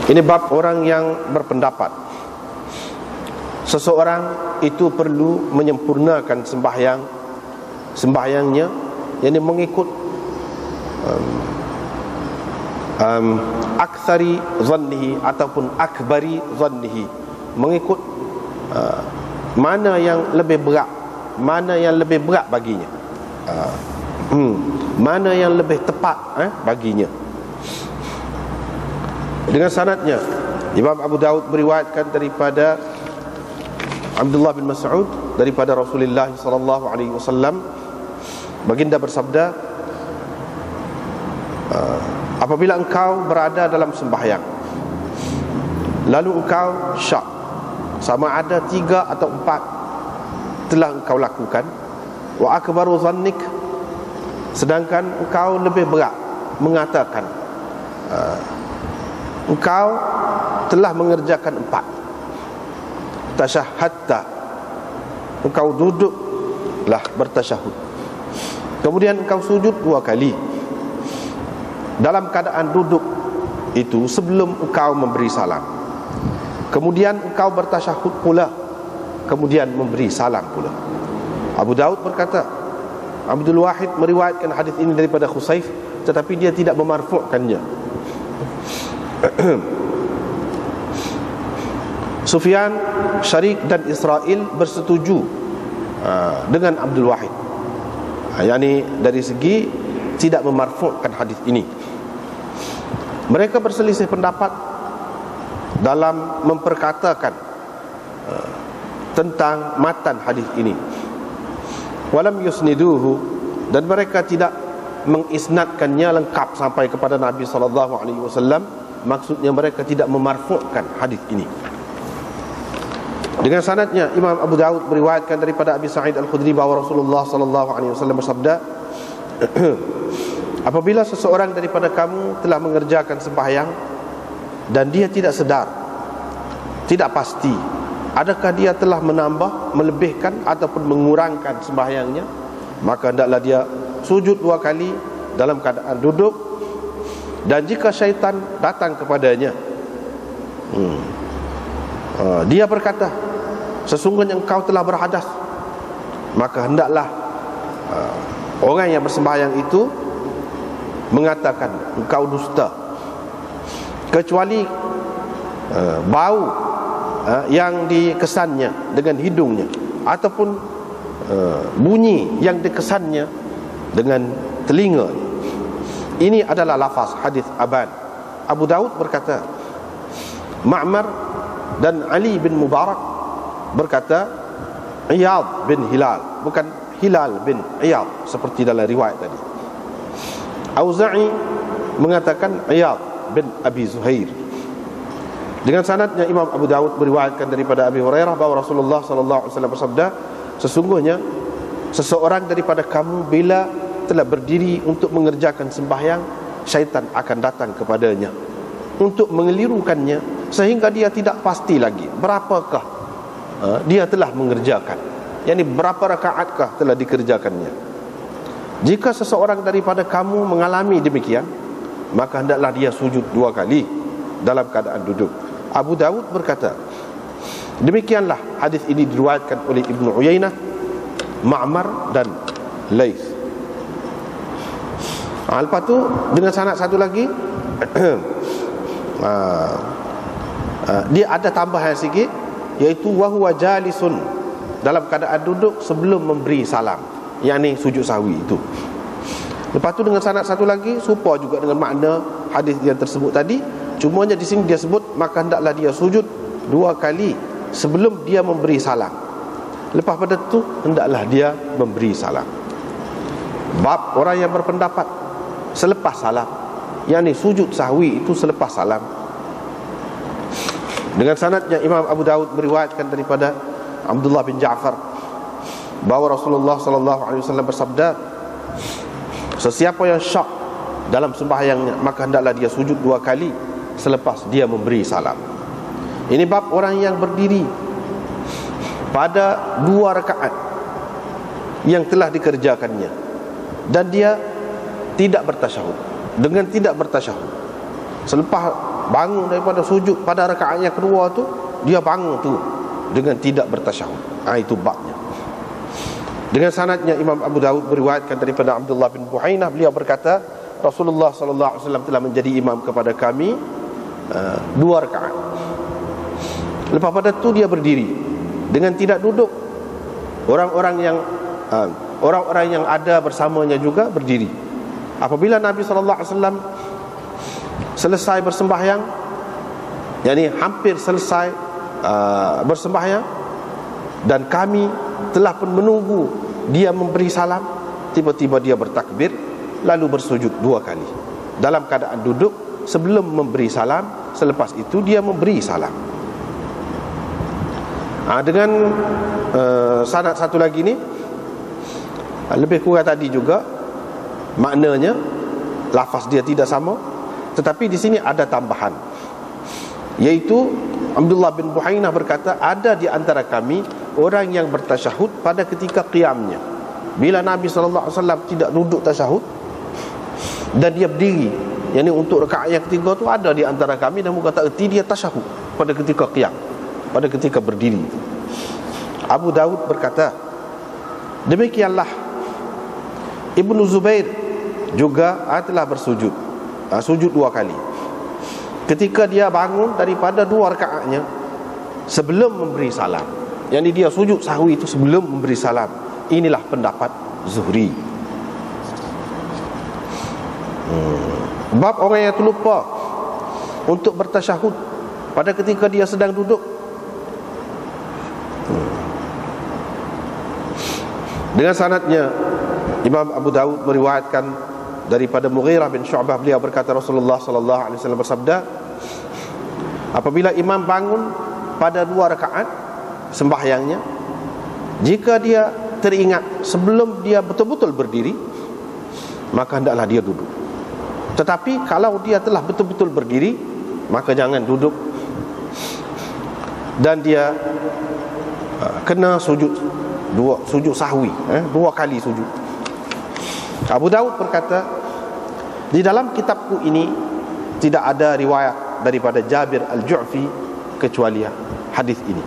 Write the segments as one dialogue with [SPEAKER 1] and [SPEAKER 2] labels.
[SPEAKER 1] Ini bab orang yang berpendapat seseorang itu perlu menyempurnakan sembahyangnya, yang mengikut aktsari zannihi ataupun akbari zannihi, mengikut mana yang lebih berat, mana yang lebih berat baginya, mana yang lebih tepat baginya. Dengan sanadnya, Imam Abu Daud meriwayatkan daripada Abdullah bin Mas'ud daripada Rasulullah sallallahu alaihi wasallam, baginda bersabda, apabila engkau berada dalam sembahyang lalu engkau syak, sama ada 3 atau 4 telah engkau lakukan, wa akbaru zannik, sedangkan engkau lebih berat mengatakan engkau telah mengerjakan 4, tasyahhadta, engkau duduklah bertasyahud, kemudian engkau sujud 2 kali. Dalam keadaan duduk itu sebelum engkau memberi salam, kemudian engkau bertasyahud pula, kemudian memberi salam pula. Abu Daud berkata, Abdul Wahid meriwayatkan hadis ini daripada Khusaif, tetapi dia tidak memarfu'kannya. Sufyan, Syarik dan Israel bersetuju dengan Abdul Wahid, yakni dari segi tidak memarfu'kan hadis ini. Mereka berselisih pendapat dalam memperkatakan tentang matan hadis ini. Walam yusniduhu, dan mereka tidak mengisnadkannya lengkap sampai kepada Nabi sallallahu alaihi wasallam. Maksudnya mereka tidak memarfu'kan hadis ini. Dengan sanadnya, Imam Abu Daud meriwayatkan daripada Abi Sa'id Al-Khudri bahawa Rasulullah sallallahu alaihi wasallam bersabda, apabila seseorang daripada kamu telah mengerjakan sembahyang dan dia tidak sedar, tidak pasti adakah dia telah menambah, melebihkan ataupun mengurangkan sembahyangnya, maka hendaklah dia sujud 2 kali dalam keadaan duduk. Dan jika syaitan datang kepadanya, dia berkata, sesungguhnya engkau telah berhadas, maka hendaklah orang yang bersembahyang itu mengatakan, engkau dusta, kecuali bau yang dikesannya dengan hidungnya, ataupun bunyi yang dikesannya dengan telinga. Ini adalah lafaz hadis Aban. Abu Daud berkata, Ma'mar dan Ali bin Mubarak berkata Iyad bin Hilal, bukan Hilal bin Iyad seperti dalam riwayat tadi. Auza'i mengatakan Iyad bin Abi Zuhair. Dengan sanadnya, Imam Abu Daud meriwayatkan daripada Abi Hurairah bahawa Rasulullah sallallahu alaihi wasallam bersabda, sesungguhnya seseorang daripada kamu bila telah berdiri untuk mengerjakan sembahyang, syaitan akan datang kepadanya untuk mengelirukannya sehingga dia tidak pasti lagi berapakah dia telah mengerjakan, yakni berapa rakaatkah telah dikerjakannya. Jika seseorang daripada kamu mengalami demikian, maka hendaklah dia sujud 2 kali dalam keadaan duduk. Abu Dawud berkata, demikianlah hadis ini diriwayatkan oleh Ibnu Uyainah, Ma'mar dan Laits. Lepas tu dengan sanad satu lagi, dia ada tambahan sikit, iaitu wa huwa jalisun, dalam keadaan duduk sebelum memberi salam, yakni sujud sahwi itu. Lepas tu dengan sanad satu lagi serupa juga dengan makna hadis yang tersebut tadi, cumanya di sini dia sebut maka hendaklah dia sujud 2 kali sebelum dia memberi salam. Lepas pada tu hendaklah dia memberi salam. Bab orang yang berpendapat selepas salam, yakni sujud sahwi itu selepas salam. Dengan sanadnya, Imam Abu Daud meriwayatkan daripada Abdullah bin Ja'far bahawa Rasulullah sallallahu alaihi wasallam bersabda, sesiapa yang syak dalam sembahyangnya, maka hendaklah dia sujud 2 kali selepas dia memberi salam. Ini bab orang yang berdiri pada 2 rakaat yang telah dikerjakannya dan dia tidak bertasyahud. Dengan tidak bertasyahud, selepas bangun daripada sujud pada rakaat yang kedua tu, dia bangun tu dengan tidak bertasyahud. Itu babnya. Dengan sanadnya Imam Abu Daud beriwayatkan daripada Abdullah bin Buhainah, beliau berkata, Rasulullah sallallahu alaihi wasallam telah menjadi imam kepada kami 2 rakaat. Lepas pada tu dia berdiri dengan tidak duduk. Orang-orang yang ada bersamanya juga berdiri. Apabila Nabi sallallahu alaihi wasallam selesai bersembahyang, yakni hampir selesai bersembahyang, dan kami telah pun menunggu dia memberi salam, tiba-tiba dia bertakbir lalu bersujud 2 kali dalam keadaan duduk sebelum memberi salam. Selepas itu dia memberi salam. Dengan sanad satu lagi ni lebih kurang tadi juga, maknanya lafaz dia tidak sama, tetapi di sini ada tambahan, yaitu Abdullah bin Buhainah berkata, ada di antara kami orang yang bertasyahud pada ketika qiyamnya. Bila Nabi SAW tidak duduk tasyahud dan dia berdiri, yang ini untuk rakaat yang ketiga tu, ada di antara kami dan kata erti dia tasyahud pada ketika qiyam, pada ketika berdiri. Abu Daud berkata, demikianlah Ibnu Zubair juga telah bersujud, sujud 2 kali ketika dia bangun daripada 2 rakaatnya sebelum memberi salam. Yang ini dia sujud sahwi itu sebelum memberi salam. Inilah pendapat Zuhri. Bab orang yang terlupa untuk bertasyahud pada ketika dia sedang duduk. Dengan sanadnya Imam Abu Daud meriwayatkan daripada Mughirah bin Syu'bah, beliau berkata, Rasulullah sallallahu alaihi wasallam bersabda, apabila imam bangun pada 2 rakaat sembahyangnya, jika dia teringat sebelum dia betul-betul berdiri, maka hendaklah dia duduk. Tetapi kalau dia telah betul-betul berdiri, maka jangan duduk, dan dia kena sujud sahwi, 2 kali sujud. Abu Daud berkata, di dalam kitabku ini tidak ada riwayat daripada Jabir al-Ju'fi kecuali hadis ini.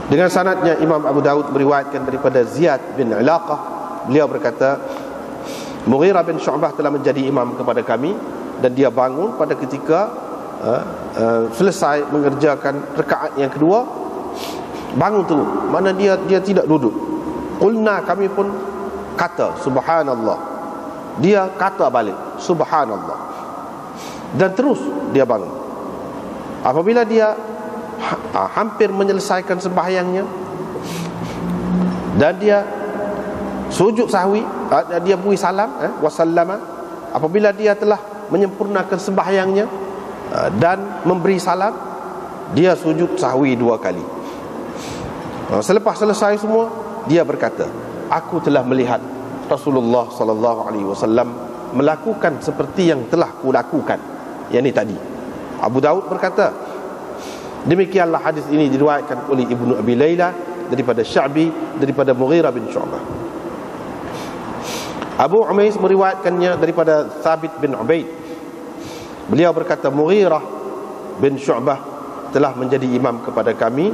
[SPEAKER 1] Dengan sanadnya Imam Abu Daud meriwayatkan daripada Ziyad bin Ilaqah, beliau berkata, Mughirah bin Syu'bah telah menjadi imam kepada kami dan dia bangun pada ketika selesai mengerjakan rakaat yang kedua, bangun tu, mana dia tidak duduk. Qulna, kami pun kata subhanallah. Dia kata balik subhanallah, dan terus dia bangun. Apabila dia hampir menyelesaikan sembahyangnya dan dia sujud sahwi, dia beri salam, wasallama. Apabila dia telah menyempurnakan sembahyangnya dan memberi salam, dia sujud sahwi 2 kali. Selepas selesai semua, dia berkata, aku telah melihat Rasulullah sallallahu alaihi wasallam melakukan seperti yang telah kulakukan. Yang ini tadi. Abu Daud berkata, demikianlah hadis ini diriwayatkan oleh Ibnu Abi Layla daripada Sya'bi daripada Mughirah bin Syu'bah. Abu Umais meriwayatkannya daripada Thabit bin Ubaid. Beliau berkata, Mughirah bin Syu'bah telah menjadi imam kepada kami.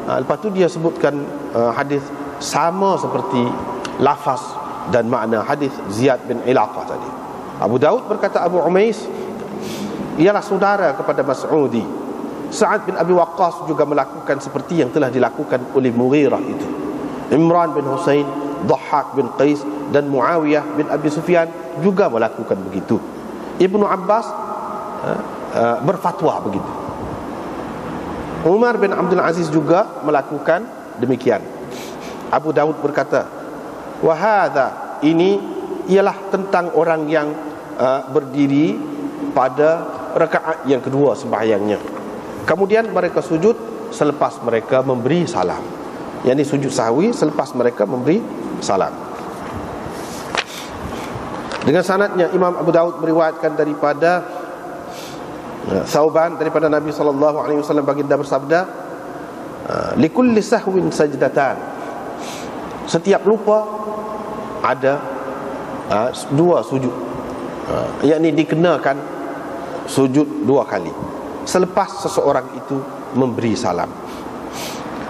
[SPEAKER 1] Lepas tu dia sebutkan hadis sama seperti lafaz dan makna hadis Ziyad bin Ilaqah tadi. Abu Daud berkata, Abu Umais ialah saudara kepada Mas'udi. Sa'ad bin Abi Waqqas juga melakukan seperti yang telah dilakukan oleh Mughirah itu. Imran bin Husain, Dhahhak bin Qais dan Muawiyah bin Abi Sufyan juga melakukan begitu. Ibnu Abbas berfatwa begitu. Umar bin Abdul Aziz juga melakukan demikian. Abu Daud berkata, wahadha, ini ialah tentang orang yang berdiri pada rakaat yang kedua sembahyangnya. Kemudian mereka sujud selepas mereka memberi salam. Yang ini sujud sahwi selepas mereka memberi salam. Dengan sanadnya Imam Abu Daud meriwayatkan daripada Thauban daripada Nabi SAW, baginda bersabda, likulli sahwin sajdatan, setiap lupa ada 2 sujud. yakni dikenakan sujud 2 kali selepas seseorang itu memberi salam.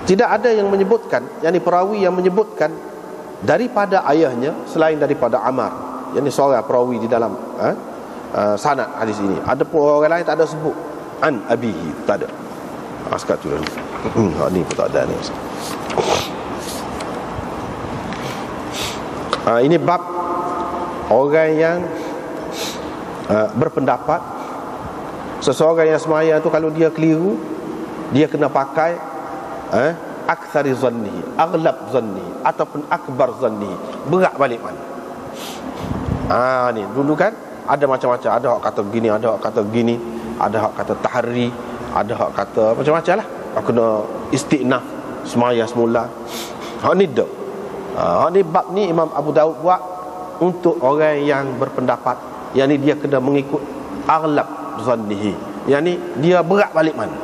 [SPEAKER 1] Tidak ada yang menyebutkan, yakni perawi yang menyebutkan daripada ayahnya selain daripada Ammar, yakni seorang perawi di dalam sanad hadis ini. Ada pun orang lain tak ada sebut an abihi, tak ada. Sekat tu dulu. Ni pun tak ada ni. Ini bab orang yang berpendapat seseorang yang semaya tu kalau dia keliru, dia kena pakai aktsari zannihi, aghlab zannihi ataupun akbar zannihi, berat balik mana. Ni dulu kan ada macam-macam, ada hak kata begini, ada hak kata begini, ada hak kata tahri, ada hak kata macam-macam lah. Kena istiqnaf semaya semula. Hak ni dak. Hak ni bab ni Imam Abu Daud buat untuk orang yang berpendapat, yang ni dia kena mengikut aghlab zannihi, yang ni dia berat balik mana.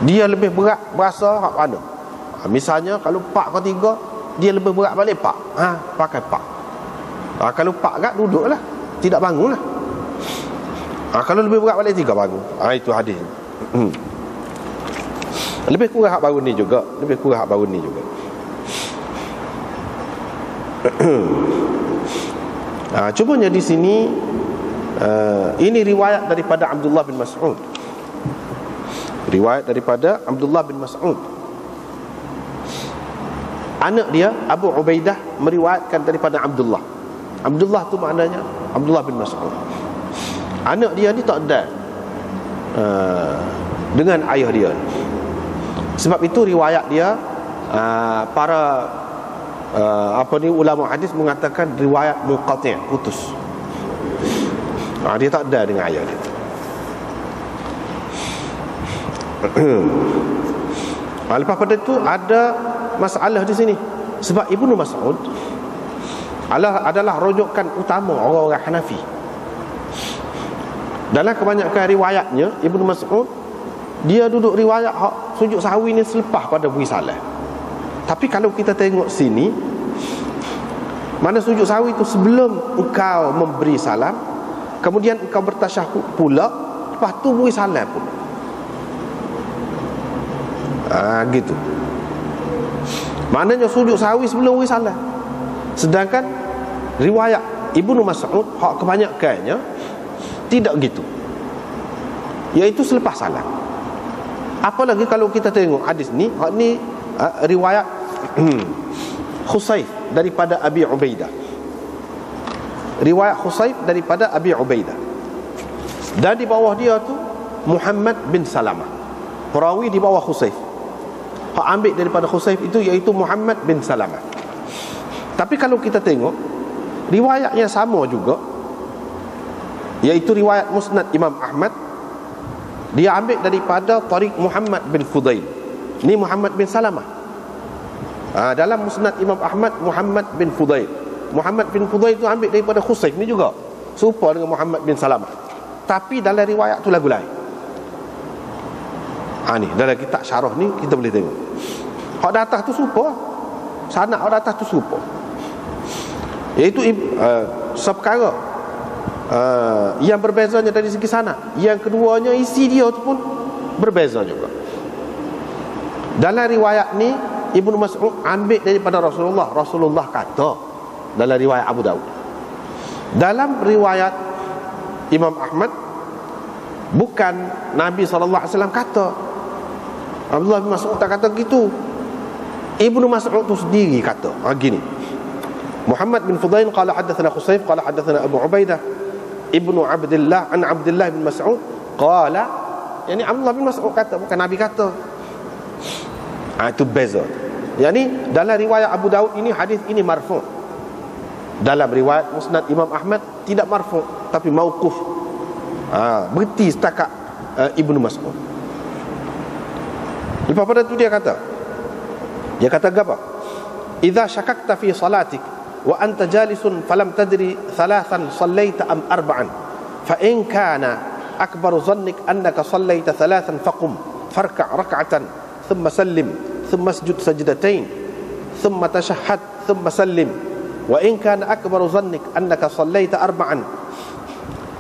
[SPEAKER 1] Dia lebih berat berasa hak mana. Misalnya kalau pak ke 3, dia lebih berat balik pak, pakai pak. Kalau pak kat duduklah, tidak bangunlah. Kalau lebih berat balik 3 bangun. Itu hadis. Lebih kurang hak bangun ni juga, lebih kurang hak bangun ni juga. Cumanya di sini ini riwayat daripada Abdullah bin Mas'ud. Riwayat daripada Abdullah bin Mas'ud. Anak dia Abu Ubaidah meriwayatkan daripada Abdullah. Abdullah tu maknanya Abdullah bin Mas'ud. Anak dia ni tak ada dengan ayah dia. Sebab itu riwayat dia para ulama hadis mengatakan riwayat munqati', putus. Dia tak ada dengan ayah dia. Lepas pada itu ada masalah di sini. Sebab Ibnu Mas'ud adalah rujukan utama orang-orang Hanafi. Dalam kebanyakan riwayatnya Ibnu Mas'ud dia duduk riwayat sujud sahwi ni selepas pada beri salam. Tapi kalau kita tengok sini, mana sujud sahwi itu sebelum engkau memberi salam, kemudian engkau bertasyahud pula, lepas tu beri salam pula. Gitu. Maknanya sujud sahwi sebelum beri salam. Sedangkan riwayat Ibnu Mas'ud hak kebanyakannya tidak gitu, iaitu selepas salam. Apalagi kalau kita tengok hadis ni, hak ni riwayat Khusayf daripada Abi Ubaidah. Riwayat Khusayf daripada Abi Ubaidah. Dan di bawah dia tu Muhammad bin Salamah. Perawi di bawah Khusayf. Hak ambil daripada Khusayf itu iaitu Muhammad bin Salamah. Tapi kalau kita tengok riwayatnya sama juga, iaitu riwayat Musnad Imam Ahmad. Dia ambil daripada tariq Muhammad bin Fudail. Ini Muhammad bin Salamah. Dalam Musnad Imam Ahmad, Muhammad bin Fudail. Muhammad bin Fudail itu ambil daripada Khusayf ni juga, serupa dengan Muhammad bin Salamah. Tapi dalam riwayat tu lagu lain. Ni dalam kitab syarah ni kita boleh tengok. Hak di atas tu serupa. Sanad hak di atas tu serupa. Iaitu seperkara yang berbezanya dari segi sanad. Yang keduanya isi dia tu pun berbeza juga. Dalam riwayat ni Ibnu Mas'ud ambil daripada Rasulullah. Rasulullah kata dalam riwayat Abu Daud. Dalam riwayat Imam Ahmad bukan Nabi SAW kata. Abdullah bin Mas'ud tak kata gitu. Ibnu Mas'ud tu sendiri kata gini. Muhammad bin Fudail qala hadatsana Khusayf qala hadatsana Abu Ubaidah Ibnu Abdullah an Abdullah bin Mas'ud qala, yani Abdullah bin Mas'ud kata, bukan Nabi kata. Itu beza. Yani dalam riwayat Abu Daud ini hadis ini marfu'. Dalam riwayat Musnad Imam Ahmad tidak marfu', tapi mauquf. Berhenti setakat Ibnu Mas'ud. Lepas pada itu dia kata apa? Idza syakakta fi salatik wa anta jalisun falam tadri thalathan sallaita am arba'an fa in kana akbaru dhannik annaka sallaita thalathan faqum farka' rak'atan thumma sallim thumma isjud sajdatain thumma tashahhad thumma sallim wa in kana akbaru dhannik annaka sallaita arba'an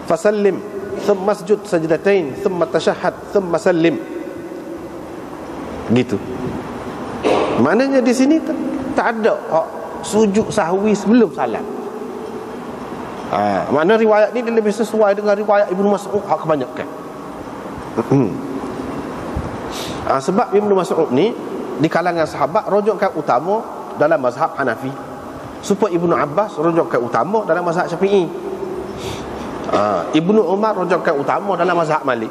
[SPEAKER 1] fasallim thumma sujud sajdatain thumma tashahhad thumma sallim. Gitu. Maknanya di sini tak ada sujud sahwi sebelum salam. Makna riwayat ni dia lebih sesuai dengan riwayat Ibnu Mas'ud kebanyakan. Sebab Ibnu Mas'ud ni di kalangan sahabat rujukan utama dalam mazhab Hanafi. Supaya Ibnu Abbas rujukan utama dalam mazhab Syafi'i. Ibnu Umar rujukan utama dalam mazhab Malik.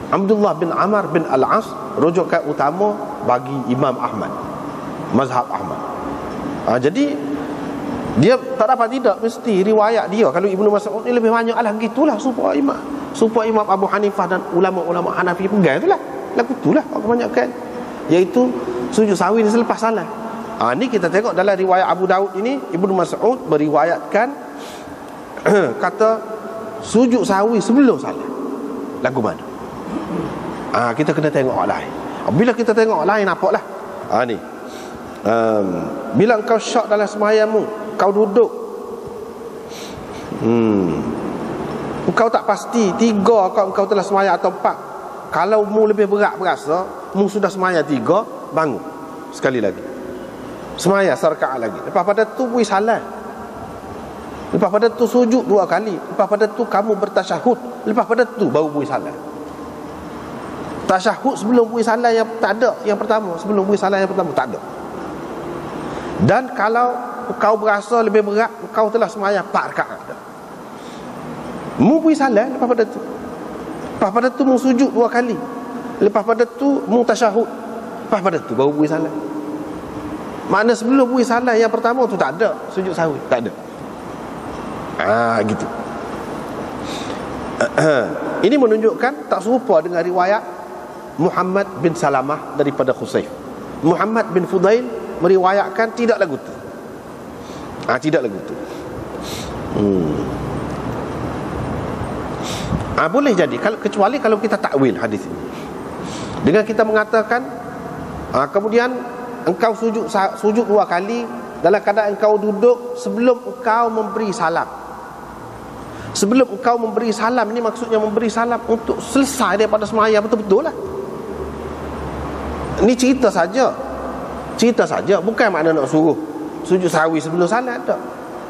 [SPEAKER 1] Abdullah bin Amr bin Al-As rujukan utama bagi Imam Ahmad, mazhab Ahmad. Jadi dia tak dapat tidak mesti riwayat dia. Kalau Ibnu Mas'ud ni lebih banyak lah gitulah supaya Imam Abu Hanifah dan ulama-ulama Hanafi pegang itulah. Lagu itulah kebanyakan, iaitu sujud sahwi ni selepas salat. Ni kita tengok dalam riwayat Abu Daud ini, Ibnu Mas'ud meriwayatkan kata sujud sahwi sebelum salat. Lagu mana? Kita kena tengok lain. Bila kita tengok lain nampaklah. Ni. Bila engkau syok dalam sembahyangmu, kau duduk. Engkau tak pasti 3 kau telah sembahyang atau 4. Kalau mu lebih berat berasa, mu sudah sembahyang 3, bangun sekali lagi. Sembahyang serakaat lagi. Lepas pada tu bui salat. Lepas pada tu sujud 2 kali. Lepas pada tu kamu bertasyahud. Lepas pada tu baru bui salat. Tasyahud sebelum bui salat yang tak ada. Yang pertama, sebelum bui salat yang pertama tak ada. Dan kalau kau berasa lebih berat, kau telah sembahyang 4 rakaat. Mu bui salat lepas pada tu. Lepas pada tu mu sujud 2 kali. Lepas pada tu mu tasyahud. Lepas pada tu baru bui salat. Makna sebelum bui salat yang pertama tu tak ada sujud sahwi, tak ada. Gitu. Ini menunjukkan tak serupa dengan riwayat Muhammad bin Salamah daripada Khusayf. Muhammad bin Fudail meriwayatkan tidak lagu tu. Tidak lagu tu. Boleh jadi kecuali kalau kita takwil hadis ini dengan kita mengatakan kemudian engkau sujud 2 kali dalam keadaan engkau duduk sebelum engkau memberi salam. Sebelum engkau memberi salam ni maksudnya memberi salam untuk selesai daripada sembahyang betul-betul lah. Ini cerita saja, bukan makna nak suruh sujud sahwi sebelum salat tak.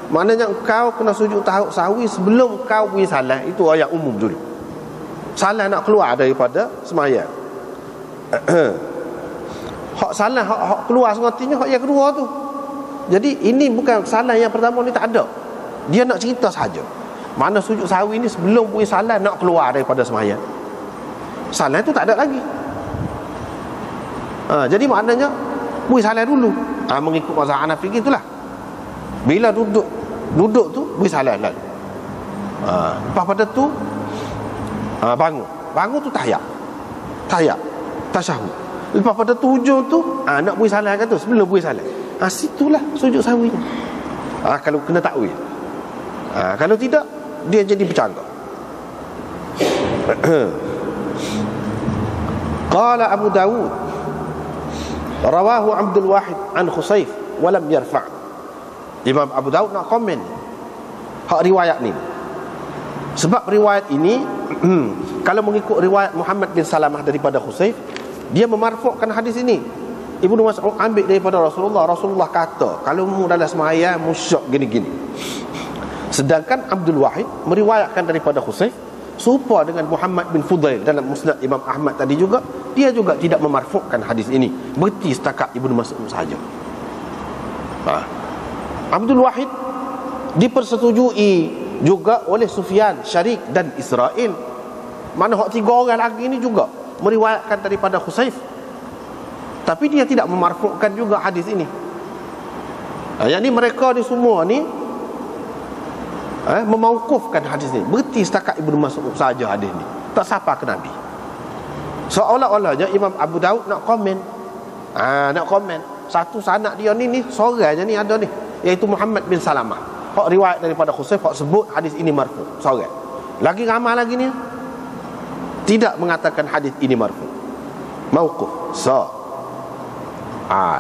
[SPEAKER 1] Maknanya engkau kena sujud sahwi sebelum engkau beri salat. Itu ayat umum dulu. Salat nak keluar daripada sembahyang. Hak salat hak keluar sengotinya hak yang kedua tu. Jadi ini bukan salat yang pertama ni tak ada. Dia nak cerita saja. Mana sujud sahwi ni sebelum beri salat nak keluar daripada sembahyang. Salat tu tak ada lagi. Jadi maknanya beri salat dulu. Mengikut mazhab Hanafi gitulah. Bila duduk tu beri salat lalu. Lepas pada tu bangun tu tahiyat, tasyahud. Lepas pada tu hujung tu nak beri salat kan tu, sebelum beri salat. Situlah sujud sahwi ni. Kalau kena takwil. Kalau tidak dia jadi bercanggah. Qala Abu Dawud rawahu Abdul Wahid an Khusayf wa lam yarfa'. Imam Abu Daud nak komen hak riwayat ni. Sebab riwayat ini kalau mengikut riwayat Muhammad bin Salamah daripada Khusayf, dia memarfu'kan hadis ini. Ibnu Mas'ud ambil daripada Rasulullah. Rasulullah kata, kalau mu dalam sembahyang musyok gini-gini. Sedangkan Abdul Wahid meriwayatkan daripada Khusayf serupa dengan Muhammad bin Fudail dalam Musnad Imam Ahmad tadi juga, dia juga tidak memarfu'kan hadis ini. Berhenti setakat Ibnu Mas'ud sahaja. Abdul Wahid dipersetujui juga oleh Sufyan, Syarik dan Israel. Mana hak 3 orang lagi ni juga meriwayatkan daripada Khusayf. Tapi dia tidak memarfu'kan juga hadis ini. Yang ni mereka ni semua ni memauqufkan hadis ni. Berhenti setakat Ibnu Mas'ud saja hadis ni. Tak sampai ke Nabi. Seolah-olahnya Imam Abu Daud nak komen. Nak komen. Satu sanak dia ni seorang je ni ada ni, iaitu Muhammad bin Salamah. Hak riwayat daripada Khusayf, hak sebut hadis ini marfu', seorang. Lagi ramai lagi ni tidak mengatakan hadis ini marfu', mauquf.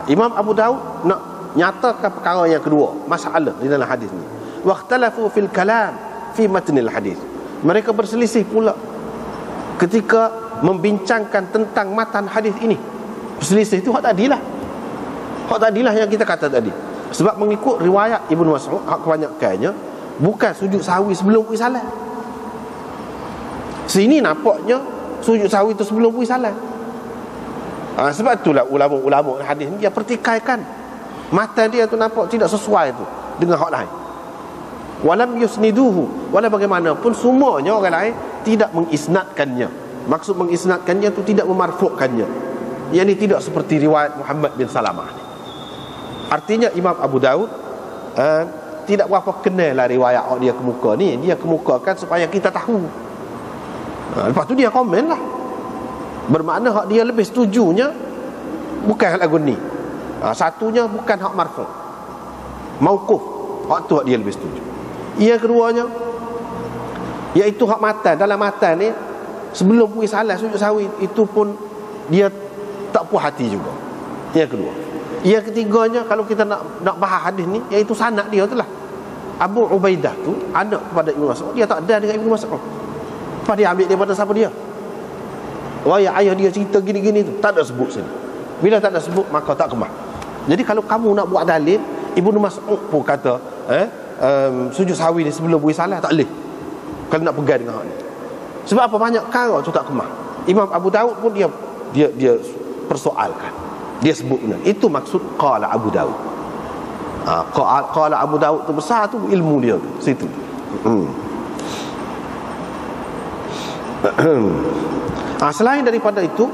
[SPEAKER 1] Imam Abu Daud nak nyatakan perkara yang kedua, masalah di dalam hadis ni. Waqtalafu fil kalam fi matnil hadis. Mereka berselisih pula ketika membincangkan tentang matan hadis ini. Berselisih itu hak tadilah. Hak tadilah yang kita kata tadi. Sebab mengikut riwayat Ibnu Mas'ud, hak kebanyakannya bukan sujud sahwi sebelum pergi salat. Sini nampaknya sujud sahwi itu sebelum pergi salat. Sebab itulah ulama-ulama hadis ni dia pertikaikan matan dia tu nampak tidak sesuai tu dengan hak lain. Walam yusniduhu, wala bagaimanapun semuanya orang lain tidak mengisnadkannya. Maksud mengisnadkannya tu tidak memarfu'kannya. Yang ini tidak seperti riwayat Muhammad bin Salamah. Artinya Imam Abu Daud tidak berapa kenal lah riwayat dia kemuka ni. Dia kemukakan supaya kita tahu. Lepas tu dia komen lah. Bermakna hak dia lebih setujunya bukan hak lagu ni. Satunya bukan hak marfu', mauquf. Hak tu hak dia lebih setuju. Yang keduanya iaitu hak matan. Dalam matan ni sebelum pergi salat sujud sahwi itu pun dia tak puas hati juga. Yang kedua. Yang ketiganya kalau kita nak bahas hadis ni iaitu sanad dia tu lah. Abu Ubaidah tu anak kepada Ibnu Mas'ud, dia tak ada dengan Ibnu Mas'ud. Apa dia ambil daripada siapa dia? Ayah dia cerita gini-gini tu tak ada sebut sini. Bila tak ada sebut maka tak kemah. Jadi kalau kamu nak buat dalil, Ibnu Mas'ud pun kata sujud sahwi ni sebelum pergi salat tak boleh. Kalau nak pegang dengan hak ni. Sebab apa, banyak perkara tu tak kemah. Imam Abu Daud pun dia persoalkan. Dia sebut benar. Itu maksud qala Abu Daud. Qala Abu Daud tu besar tu ilmu dia tu situ. Selain daripada itu,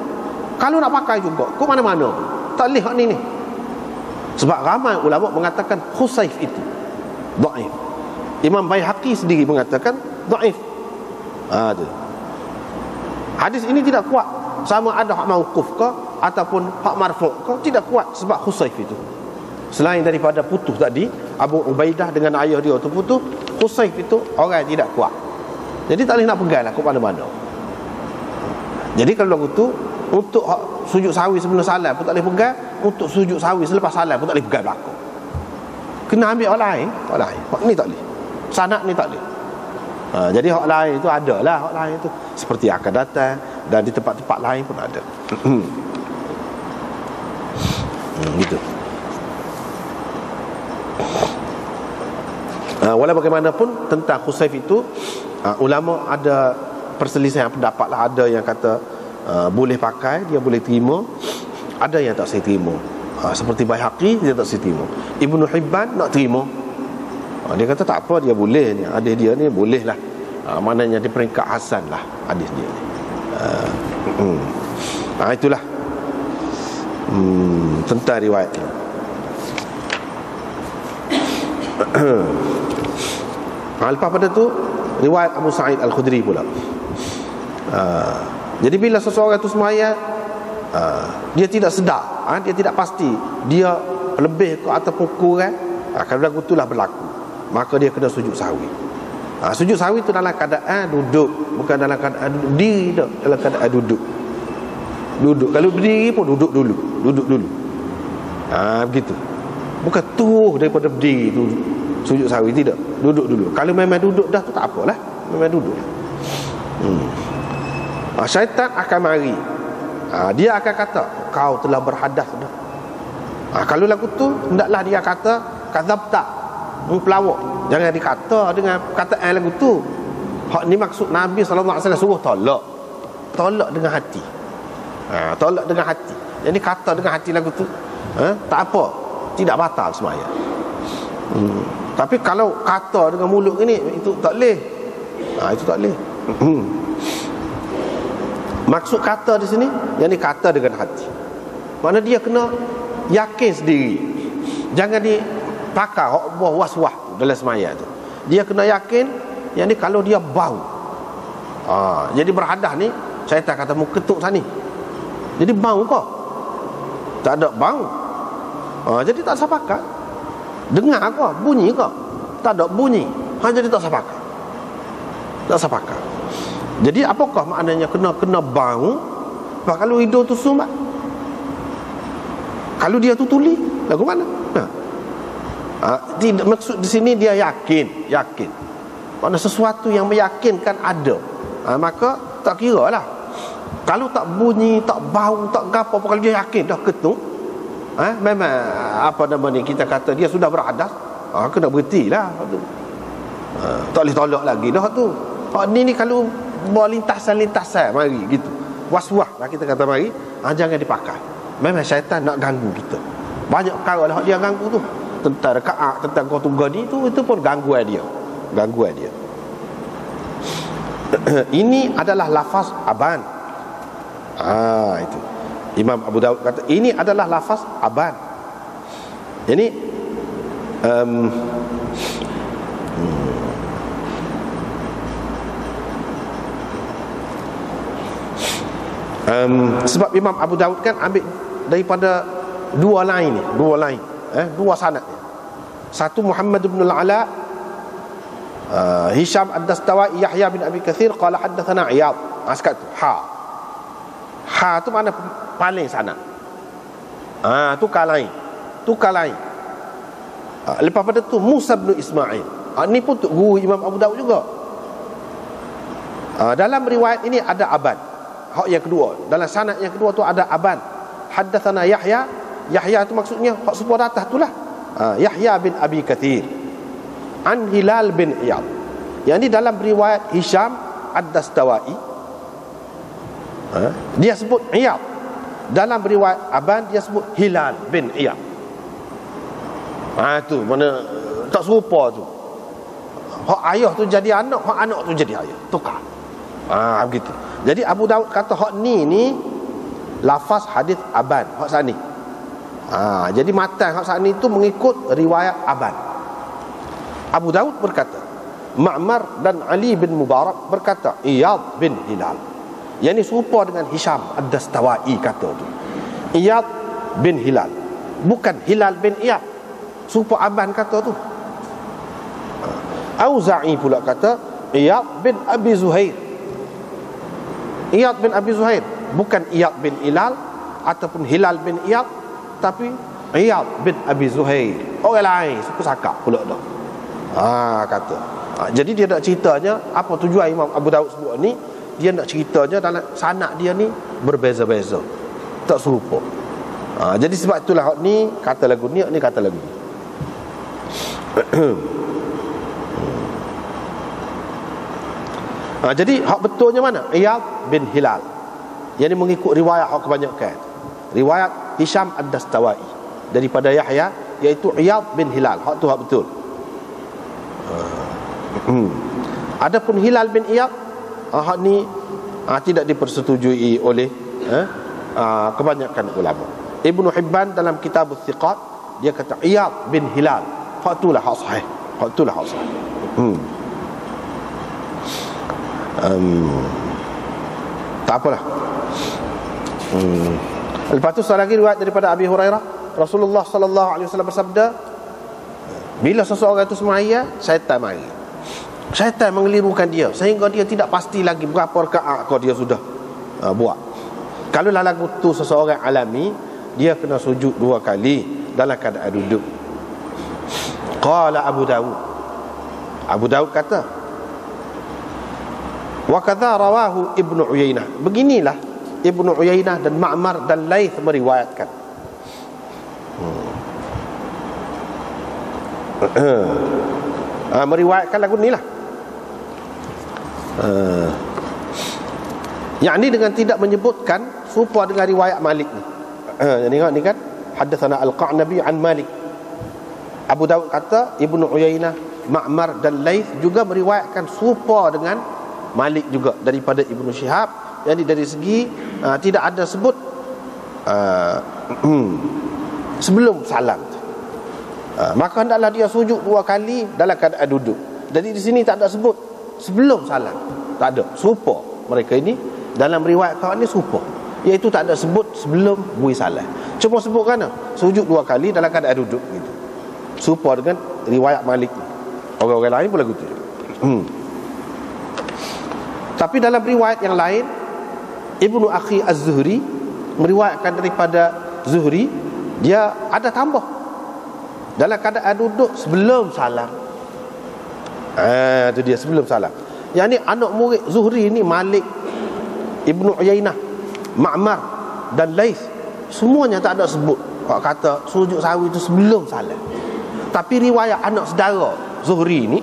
[SPEAKER 1] kalau nak pakai juga ke mana-mana tak boleh hak ni. Sebab ramai ulama mengatakan Khusaif itu dhaif. Imam Baihaqi sendiri mengatakan dhaif. Tu. Hadis ini tidak kuat. Sama ada hak mauquf ke ataupun hak marfu' ke, tidak kuat sebab Khusaif itu. Selain daripada putus tadi, Abu Ubaidah dengan ayah dia tu putus, Khusaif itu orang yang tidak kuat. Jadi tak boleh nak pegang lah ke mana-mana. Jadi kalau lagu tu untuk sujud sahwi sebelum salat pun tak boleh pegang, untuk sujud sahwi selepas salat pun tak boleh pegang belakang. Kena ambil hak lain, hak lain. Hak ni tak boleh. Sanad ni tak boleh. Jadi hak lain tu ada lah, hak lain tu seperti akan datang dan di tempat-tempat lain pun ada. Gitu. Walau bagaimanapun tentang Khusaif itu ulama ada perselisihan pendapat lah. Ada yang kata boleh pakai, dia boleh terima. Ada yang tak saya terima. Seperti Baihaqi, dia tak saya terima. Ibnu Hibban nak terima. Dia kata tak apa, dia boleh ni. Hadis dia ni boleh lah. Maknanya di peringkat hasan lah hadis dia ni. Itulah tentang riwayat ni. Lepas pada tu riwayat Abu Sa'id Al-Khudri pula. Jadi bila seseorang tu sembahyang, dia tidak sedar, dia tidak pasti dia lebih ke ataupun kurang, kalau lagu itulah berlaku, maka dia kena sujud sahwi. Sujud sahwi itu dalam keadaan duduk, bukan dalam keadaan diri dah, dalam keadaan duduk. Kalau berdiri pun duduk dulu. Begitu. Bukan tuh daripada berdiri tu sujud sahwi, tidak. Duduk dulu. Kalau memang duduk dah tu tak apalah, memang duduk. Syaitan akan mari. Dia akan kata kau telah berhadas dah. Kalau lagu tu hendaklah dia kata kadzabta, pelawak. Jangan dikata dengan kataan lagu tu. Hak ni maksud Nabi sallallahu alaihi wasallam suruh tolak dengan hati. Tolak dengan hati. Jadi kata dengan hati lagu tu tak apa, tidak batal sembahyang. Tapi kalau kata dengan mulut ini, itu tak boleh. Itu tak boleh. Maksud kata di sini, yang ni kata dengan hati. Mana dia kena yakin sendiri. Jangan dipakai was-was dalam sembahyang tu. Dia kena yakin, yang ni kalau dia bau. Jadi berhadas ni, syaitan kata mu ketuk sana. Jadi bau kau? Tak ada bau. Jadi tak sepakat. Dengar kau? Bunyi kau? Tak ada bunyi. Jadi tak sepakat. Tak sepakat. Jadi apakah maknanya kena bau? Kalau hidung tu sumbat, kalau dia tu tuli, lagu mana? Tidak, maksud di sini dia yakin. Mana sesuatu yang meyakinkan ada, maka tak kira lah. Kalau tak bunyi, tak bau, tak gapo, kalau dia yakin dah ketung, memang apa nama ni, kita kata dia sudah berhadas, kena berhenti lah tu. Tak boleh tolak lagi dah tu. Ni kalau buat lintasan mari gitu, was-was lah kita kata mari, jangan dipakai. Memang syaitan nak ganggu kita. Banyak perkara lah dia ganggu tu, tentang rakaat, tentang kau tunggu ni tu, itu pun gangguan dia. Ini adalah lafaz aban. Itu Imam Abu Daud kata ini adalah lafaz aban. Jadi sebab Imam Abu Daud kan ambil daripada dua sanad. Satu Muhammad bin al-Ala, Hisham ad-Dastawai, Yahya bin Abi Kathir qala haddatsana Iyad. Sekat tu ha tu mana paling sanad. Tu kalai. Lepas pada tu Musa bin Ismail. Ni pun tu guru Imam Abu Daud juga. Dalam riwayat ini ada aban. Hak yang kedua, dalam sanad yang kedua tu ada aban. Haddatsana Yahya tu maksudnya hak supaya atas tu lah. Yahya bin Abi Kathir an Hilal bin Iyad. Yang ni dalam riwayat Hisham ad-Dastawai, dia sebut Iyad. Dalam riwayat Aban dia sebut Hilal bin Iyad. Tu mana tak serupa tu. Hak ayah tu jadi anak, hak anak tu jadi ayah, tukar. Begitu. Jadi Abu Daud kata hak ni lafaz hadis Aban, hak sani. Jadi matan hak sani tu mengikut riwayat Aban. Abu Daud berkata, Ma'mar dan Ali bin Mubarak berkata Iyad bin Hilal. Yang ni serupa dengan Hisham ad-Dastawai kata tu. Iyad bin Hilal, bukan Hilal bin Iyad. Serupa Aban kata tu. Auza'i pula kata Iyad bin Abi Zuhair. Iyad bin Abi Zuhair, bukan Iyad bin Hilal ataupun Hilal bin Iyad, tapi Iyad bin Abi Zuhair. Orang lain suku sakak pula dah. Kata. Jadi dia nak ceritanya apa tujuan Imam Abu Daud sebut ni, dia nak ceritanya dalam sanad dia ni berbeza-beza, tak serupa. Jadi sebab itulah ni kata lagu ni kata lagu ni. Jadi hak betulnya mana? Iyad bin Hilal. Yang ni mengikut riwayat hak kebanyakan, riwayat Hisham ad-Dastawai daripada Yahya, iaitu Iyad bin Hilal. Hak tu hak betul. Adapun Hilal bin Iyad, hak ni tidak dipersetujui oleh kebanyakan ulama. Ibnu Hibban dalam kitab Thiqat dia kata Iyad bin Hilal. Hak itulah hak sahih. Tak apalah. Lepas tu satu lagi riwayat daripada Abi Hurairah, Rasulullah sallallahu alaihi wasallam bersabda, bila seseorang itu semaya, syaitan mari. Syaitan mengelirukan dia sehingga dia tidak pasti lagi berapa rakaat kau dia sudah buat. Kalau lagu tu seseorang alami, dia kena sujud 2 kali dalam keadaan duduk. Qala Abu Daud kata, wa kadza rawahu Ibnu Uyainah. Beginilah Ibnu Uyainah dan Ma'mar dan Laits meriwayatkan. Meriwayatkan lagu ni lah. Yang ni dengan tidak menyebutkan serupa dengan riwayat Malik ni. Ni kan haddatsana Al-Qa'nabi an Malik. Abu Daud kata Ibnu Uyainah, Ma'mar dan Laits juga meriwayatkan serupa dengan Malik juga daripada Ibnu Syihab. Jadi dari segi tidak ada sebut sebelum salam. Maka hendaklah dia sujud 2 kali dalam keadaan duduk. Jadi di sini tak ada sebut sebelum salam. Tak ada. Serupa mereka ini dalam riwayat kawan ni serupa. Iaitu tak ada sebut sebelum bui salam. Cuma sebut kerana sujud 2 kali dalam keadaan duduk gitu. Serupa dengan riwayat Malik ni. Orang-orang lain pun lagu tu. Tapi dalam riwayat yang lain, Ibnu Akhi Az-Zuhri meriwayatkan daripada Zuhri, dia ada tambah. dalam keadaan duduk sebelum salam. Itu dia, sebelum salam. Yang ni anak murid Zuhri ni, Malik, Ibnu Uyainah, Ma'mar dan Laith, semuanya tak ada sebut orang kata sujud sahwi itu sebelum salam. Tapi riwayat anak saudara Zuhri ni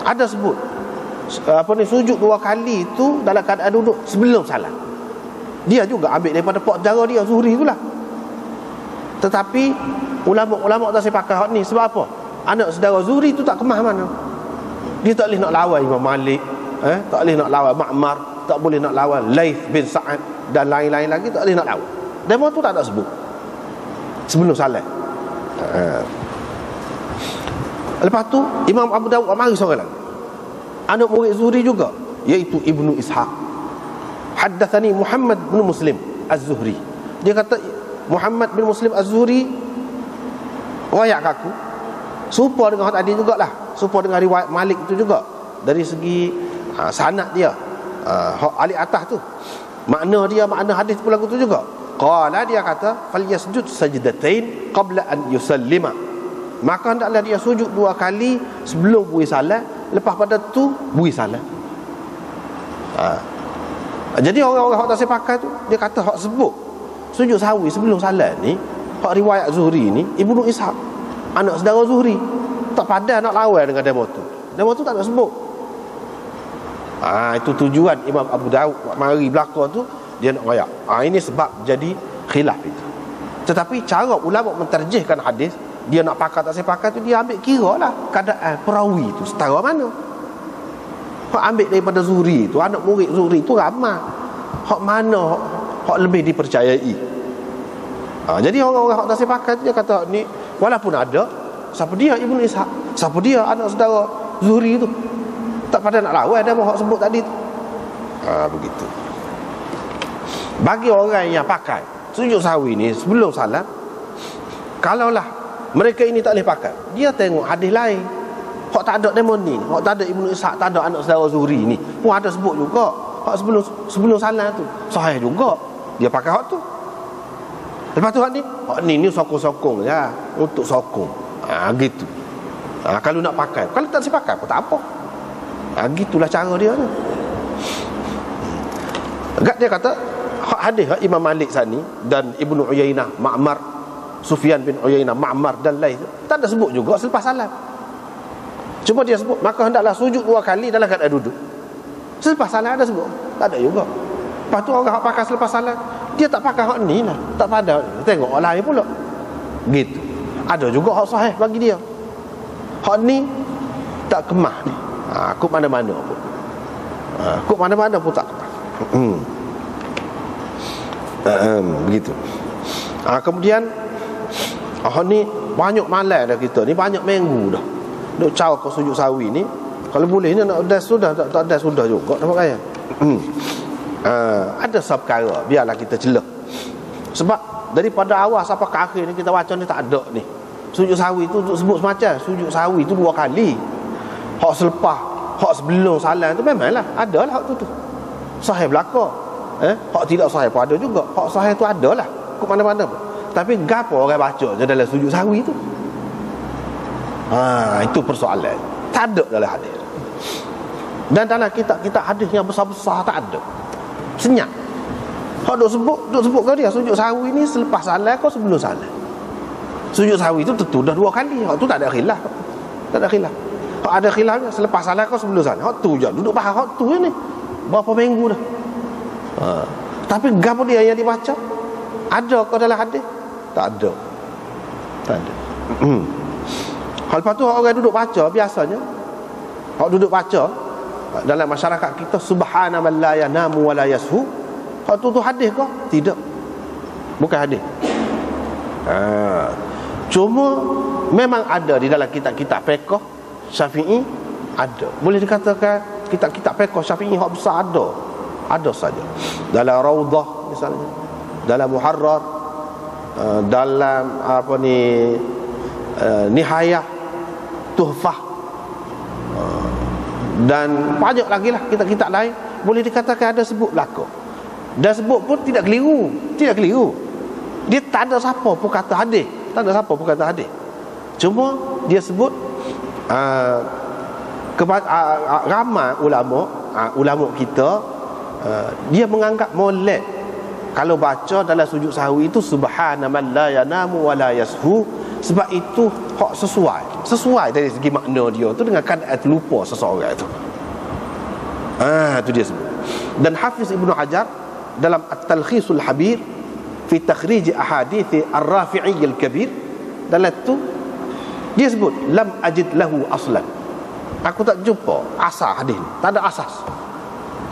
[SPEAKER 1] ada sebut sujud 2 kali itu dalam keadaan duduk sebelum salam. Dia juga ambil daripada pak saudara dia Zuhri itulah. Tetapi ulama-ulama tak sepakat hak ni. Sebab apa? Anak saudara Zuhri tu tak kemah mana. Dia tak boleh nak lawan Imam Malik, tak boleh nak lawan Ma'mar, tak boleh nak lawan Laith bin Sa'ad dan lain-lain lagi, tak boleh nak lawan. Demo tu tak ada sebut sebelum salat. Lepas tu Imam Abu Dawud mari seorang lagi, anak murid Zuhri juga, iaitu Ibnu Ishaq. Haddatsani Muhammad bin Muslim Az-Zuhri. Dia kata Muhammad bin Muslim Az-Zuhri riwayat aku serupa dengan tadi jugalah, serupa dengan riwayat Malik itu juga dari segi sanad dia, ahli atas tu, makna dia, makna hadis pula tu juga. Qala, dia kata falyasjud sajdatain qabla an yusallima, maka hendaklah dia sujud 2 kali sebelum beri salat, lepas pada tu beri salat. Jadi orang-orang hak tak sepakat tu, dia kata hak sebut sujud sahwi sebelum salat ni, hak riwayat Zuhri ni, Ibnu Ishaq, anak saudara Zuhri, tak padan nak lawan dengan demo tu. Demo tu tak nak sebut. Itu tujuan Imam Abu Dawud mari belakang tu, dia nak royak. Ini sebab jadi khilaf itu. Tetapi cara ulama menterjihkan hadis, dia nak pakat tak sepakat tu, dia ambil kira lah keadaan perawi tu setara mana. Hak ambil daripada Zuhri tu, anak murid Zuhri tu ramai, hak mana hak lebih dipercayai. Jadi orang-orang hak tak sepakat dia kata ni, walaupun ada, siapa dia Ibnu Ishaq, siapa dia anak saudara Zuhri tu, tak pada nak lawan dia hak sebut tadi tu. Begitu. Bagi orang yang pakai sujud sahwi ni sebelum salam, kalaulah mereka ini tak boleh pakai, dia tengok hadis lain hak tak ada demo ni, hak tak ada Ibnu Ishaq, tak ada anak saudara Zuhri ni pun ada sebut juga hak sebelum salam tu sahih juga, dia pakai hak tu. Lepas tu hak ni sokong-sokong ya, untuk sokong. Gitu. Kalau nak pakai, kalau tak sepakat pun tak apa. Gitulah cara dia tu. Agak dia kata hak hadis Imam Malik sani dan Ibnu Uyainah, Ma'mar, Sufyan bin Uyainah, Ma'mar dan lain tak ada sebut juga selepas salam. Cuma dia sebut maka hendaklah sujud 2 kali dalam keadaan duduk. Selepas salam ada sebut? Tak ada juga. Lepas tu orang hak pakai selepas salam, dia tak pakai hak ni lah, tak pada tengok orang lain pula. Gitu. Ada juga hak sahih bagi dia. Hak ni tak kemah ni. Kut mana-mana pun. Kut mana-mana pun tak kemah. Begitu. Kemudian ni banyak malam dah kita ni, banyak minggu dah duk caw kau sujud sahwi ni. Kalau boleh ni nak das sudah, tak das sudah juga nampak kaya. Ada sebab perkara, biarlah kita celah. Sebab daripada awal sampai ke akhir ni kita baca ni tak ada ni. Sujud sahwi tu sebut semacam sujud sahwi tu 2 kali. Hak selepas, hak sebelum salam tu memanglah ada lah hak tu. Sahih belaka. Hak tidak sahih pun ada juga. Hak sahih tu ada lah, ke mana-mana pun. Tapi gapo orang baca je dalam sujud sahwi tu? Itu persoalan. Tak ada dalam hadis. Dan dalam kitab-kitab hadis yang besar-besar tak ada. Senyap. Hak duk sebut kau dia sujud sahwi ni selepas salam kau sebelum salam. Sujud sahwi tu tentu dah 2 kali. Hak tu tak ada khilaf. Tak ada khilaf. Hak ada khilafnya selepas salam kau sebelum salam. Hak tu je duduk bahas hak tu ni. Berapa minggu dah. Tapi gapo dia yang dibaca? Ada kau dalam hadis? Tak ada. Tak ada. Lepas tu orang duduk baca biasanya, hak duduk baca dalam masyarakat kita, subhana man la yanamu wa la yashu. Hak tu hadis ke? Tidak. Bukan hadis. Cuma memang ada di dalam kitab-kitab fiqh Syafi'i ada. Boleh dikatakan kitab-kitab fiqh Syafi'i hak besar ada. Ada saja. Dalam Raudah misalnya, dalam Muharrar, dalam Nihayah, Tuhfah, dan banyak lagi lah kitab-kitab lain. Boleh dikatakan ada sebut belaka. Dan sebut pun tidak keliru. Tidak keliru. Dia tak ada siapa pun kata hadis Tak ada siapa pun kata hadis. Cuma dia sebut ramai ulama kita dia menganggap molek kalau baca dalam sujud sahwi itu subhana man la yanamu wa la yashu, sebab itu hak sesuai dari segi makna dia tu dengan keadaan terlupa seseorang itu. Itu dia sebut. Dan Hafiz Ibnu Hajar dalam At-Talkhisul Habir fi takhrij ahadits Ar-Rafi'i Al-Kabir, dalam tu dia sebut lam ajid lahu aslan, aku tak jumpa asal hadis ni, tak ada asas.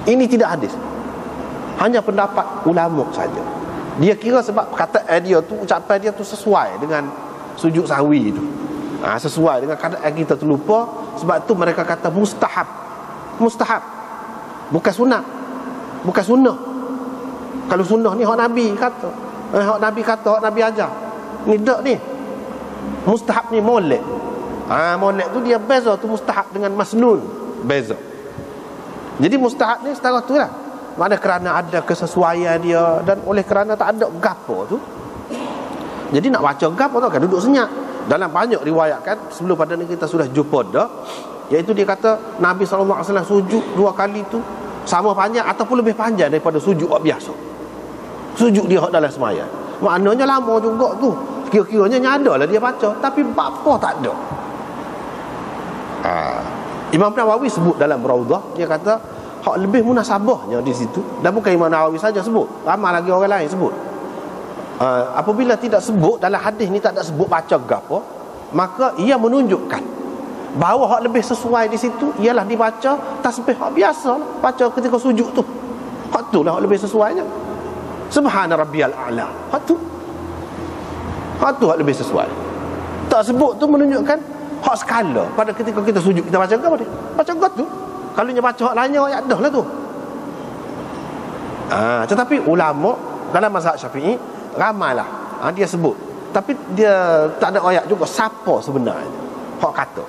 [SPEAKER 1] Ini tidak hadis, hanya pendapat ulama saja. Dia kira sebab perkataan dia tu, ucapan dia tu sesuai dengan sujud sahwi itu, sesuai dengan keadaan kita terlupa. Sebab tu mereka kata mustahab, bukan sunat, bukan sunnah. Kalau sunnah ni hak Nabi kata, hak Nabi ajar. Ni tak ni. Mustahab ni molek. Molek tu dia beza tu mustahab dengan masnun, beza. Jadi mustahab ni setara tu lah. Mana kerana ada kesesuaian dia, dan oleh kerana tak ada gapo tu, jadi nak baca gapo tu kan duduk senyap. Dalam banyak riwayat kan, sebelum pada ni kita sudah jumpa dah, iaitu dia kata Nabi SAW sujud 2 kali tu sama panjang ataupun lebih panjang daripada sujud biasa. Sujud dia dalam sembahyang. Maknanya lama juga tu. Kira-kiranya nyada lah dia baca, tapi apa tak ada. Imam Nawawi sebut dalam Raudhah, dia kata hak lebih munasabahnya di situ, dan bukan Imam Nawawi saja sebut, ramai lagi orang lain sebut. Apabila tidak sebut dalam hadis ni, tak ada sebut baca gapo, maka ia menunjukkan bahawa hak lebih sesuai di situ ialah dibaca tasbih hak biasa lah, baca ketika sujud tu. Hak tu lah hak lebih sesuainya. Subhana rabbiyal a'la. Hak tu hak lebih sesuai. Tak sebut tu menunjukkan hak skala pada ketika kita sujud, kita baca gapo dia? Baca gapo tu. Kalau dia baca hak lainnya ayat dah lah tu. Tetapi ulama dalam mazhab Syafi'i ramailah dia sebut, tapi dia tak ada ayat juga siapa sebenarnya hak kata.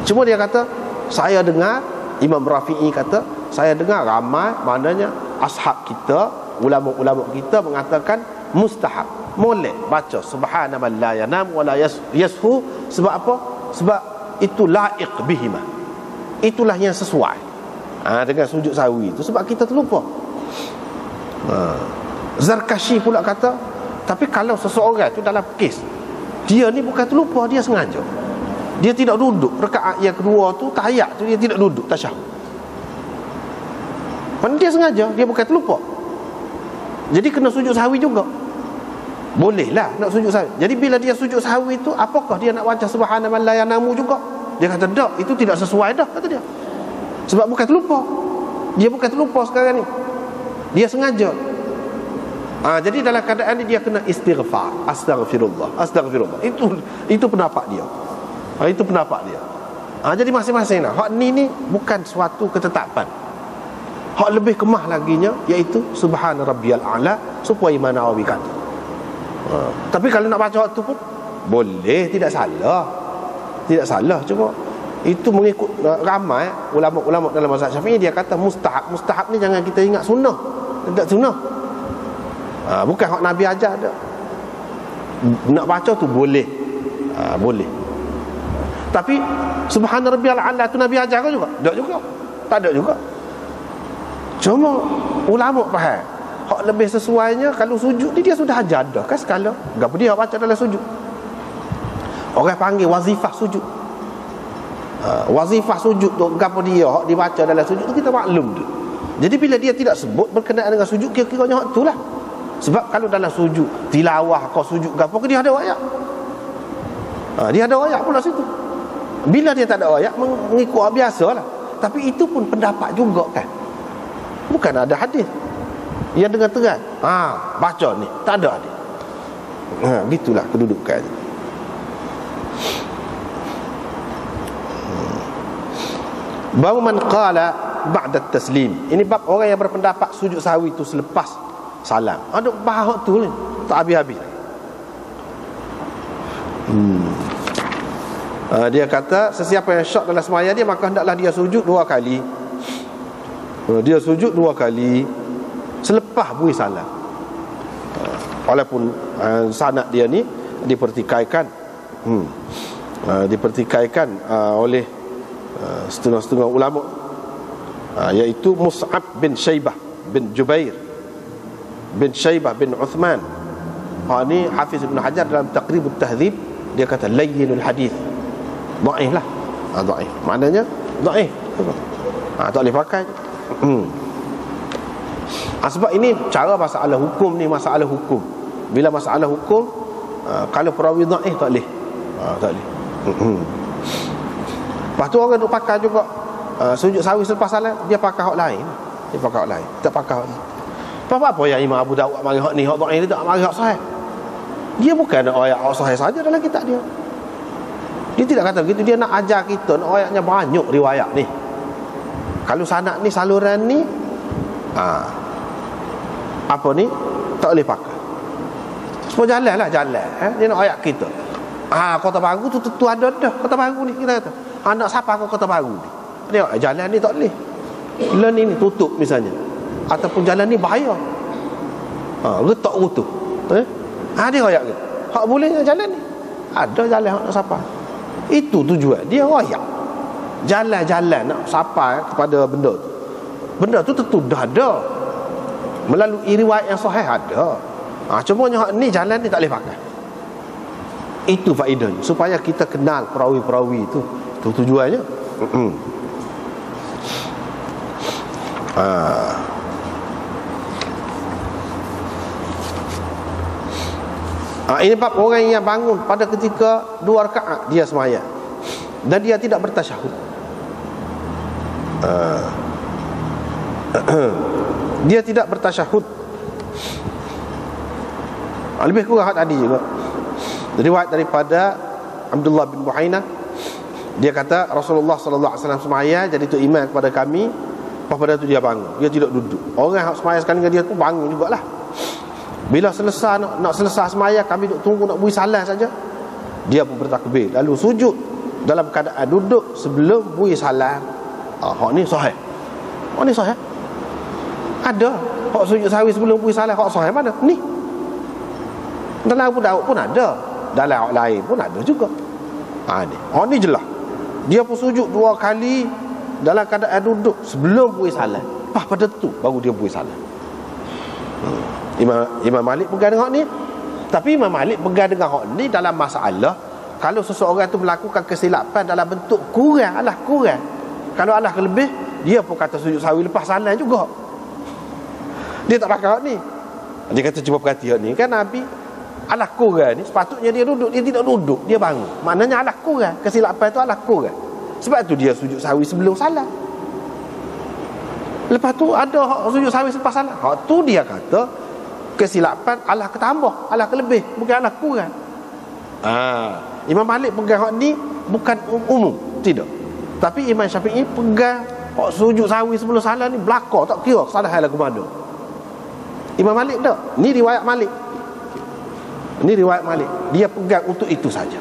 [SPEAKER 1] Cuma dia kata, saya dengar Imam Rafi'i kata, saya dengar ramai, maknanya ashab kita, ulama-ulama kita mengatakan mustahab, molek baca subhana man la yanam wa la yashu. Sebab apa? Sebab itu laiq bihima, itulah yang sesuai dengan sujud sahwi itu, sebab kita terlupa. Zarkashi pula kata, tapi kalau seseorang itu dalam kes dia ni bukan terlupa, dia sengaja, dia tidak duduk rakaat yang kedua tu, tahiyat tu dia tidak duduk tasyahud, dia sengaja, dia bukan terlupa, jadi kena sujud sahwi juga. Bolehlah nak sujud sahwi. Jadi bila dia sujud sahwi tu, apakah dia nak baca subhana man la yanamu juga? Dia kata tak, itu tidak sesuai dah, kata dia. Sebab bukan terlupa. Dia bukan terlupa sekarang ni, dia sengaja. Jadi dalam keadaan ni dia kena istighfar, astaghfirullah. Itu pendapat dia. Itu pendapat dia. Jadi masing-masing lah. Hak ni bukan suatu ketetapan. Hak lebih kemah laginya iaitu subhana rabbiyal a'la, supaya Imam Nawawi kata. Tapi kalau nak baca hak tu pun boleh, tidak salah. Tidak salah, cuma itu mengikut ramai ulama-ulama dalam mazhab Syafi'i, dia kata mustahab. Mustahab ni jangan kita ingat sunnah. Tak sunnah. Bukan hak Nabi ajar dah. Nak baca tu boleh. Boleh. Tapi subhana rabbiyal a'la tu Nabi ajar ke juga? Tak juga. Tak ada juga. Cuma ulama faham hak lebih sesuainya kalau sujud ni dia sudah ajar dah kan skala. Gapo dia baca dalam sujud? Orang panggil wazifah sujud. Wazifah sujud tu gapo dia hak dibaca dalam sujud tu kita maklum tu. Jadi bila dia tidak sebut berkenaan dengan sujud, kira-kiranya hak itulah. Sebab kalau dalam sujud tilawah kau sujud gapo ke dia ada ayat. Dia ada ayat pula situ. Bila dia tak ada ayat, mengikut biasalah. Tapi itu pun pendapat juga kan. Bukan ada hadis yang dengan terang baca ni, tak ada hadis. Gitulah kedudukannya. Bab man qala ba'da taslim. Ini bab orang yang berpendapat sujud sahwi itu selepas salam. Ada bahas tu ni tak habis-habis. Dia kata sesiapa yang syak dalam sembahyang dia, maka hendaklah dia sujud 2 kali. Dia sujud 2 kali selepas beri salam. Walaupun sanad dia ni dipertikaikan oleh setengah-setengah ulama, iaitu Mus'ab bin Syaibah bin Jubair bin Syaibah bin Uthman. Ni Hafiz Ibn Hajar dalam Taqribut Tahdzib dia kata layyinul hadis, dhaif lah. Dhaif maknanya dhaif, tak boleh pakai. Sebab ini cara masalah hukum ni, masalah hukum. Bila masalah hukum, kalau perawi dhaif tak boleh. Tak boleh. Lepas tu orang duk pakai juga sujud sawi selepas salat, dia pakai hak lain. Dia pakai hak lain, tak pakai hak ni. Apa yang Imam Abu Daud mari hak ni, hak dhaif ni tak mari hak sahih. Dia bukan nak ayat hak sahih saja dalam kitab dia. Dia tidak kata begitu, dia nak ajar kita nak ayatnya banyak riwayat ni. Kalau sanad ni, saluran ni, apa ni, tak boleh pakai. Semua jalan lah, jalan. Dia nak ayat kita. Kota Baru tu tentu ada dah. Kota Baru ni kita kata, nak siapa ke Kota Baru ni? Dia jalan ni tak boleh. Jalan ni tutup misalnya, ataupun jalan ni bahaya. Retak rutuh. Dia ayat ke? Hak boleh jalan ni. Ada jalan hak nak siapa. Itu tujuan dia ayat. Jalan-jalan nak siapa kepada benda tu. Benda tu tentu dah ada. Melalui riwayat yang sahih ada. Cuma hak ni jalan ni tak boleh pakai. Itu faedahnya, supaya kita kenal perawi-perawi itu. Itu tujuannya. Ini bab orang yang bangun pada ketika 2 rakaat dia sembahyang dan dia tidak bertasyahud. Dia tidak bertasyahud. Lebih kurang tadi juga. Riwayat daripada Abdullah bin Buhainah, dia kata Rasulullah sallallahu alaihi wasallam sembahyang jadi tu imam kepada kami. Pada tu dia bangun, dia tidak duduk. Orang yang sembahyang sekali dengan dia tu bangun jugalah. Bila selesai nak selesai sembahyang, kami duk tunggu nak beri salam saja, dia pun bertakbir lalu sujud dalam keadaan duduk sebelum beri salam. Hak ni sahih. Hak ni sahih. Ada hak sujud sahwi sebelum beri salam, hak sahih mana? Ni. Dalam Abu Daud pun ada, dalam hak lain pun ada juga. Ni. Hak ni jelas. Dia pun sujud 2 kali dalam keadaan duduk sebelum beri salam. Pada tu baru dia beri salam. Imam Malik pegang dengan hak ni. Tapi Imam Malik pegang dengan hak ni dalam masalah kalau seseorang tu melakukan kesilapan dalam bentuk kurang, alah kurang. Kalau alah kelebih, dia pun kata sujud sahwi lepas salam juga. Dia tak pakai hak ni. Dia kata cuba perhati hak ni. Kan Nabi alah kurang ni, sepatutnya dia duduk, dia tidak duduk, dia bangun. Maknanya alah kurang, kesilapan tu alah kurang. Sebab tu dia sujud sahwi sebelum salam. Lepas tu ada hak sujud sahwi selepas salam. Hak tu dia kata kesilapan alah ketambah, alah kelebih, bukan alah kurang. Imam Malik pegang hak ni bukan umum, tidak. Tapi Imam Syafi'i pegang hak sujud sahwi sebelum salam ni belaka, tak kira kesalahan lagu mana. Imam Malik tak. Ni riwayat Malik. Ini riwayat Malik. Dia pegang untuk itu saja.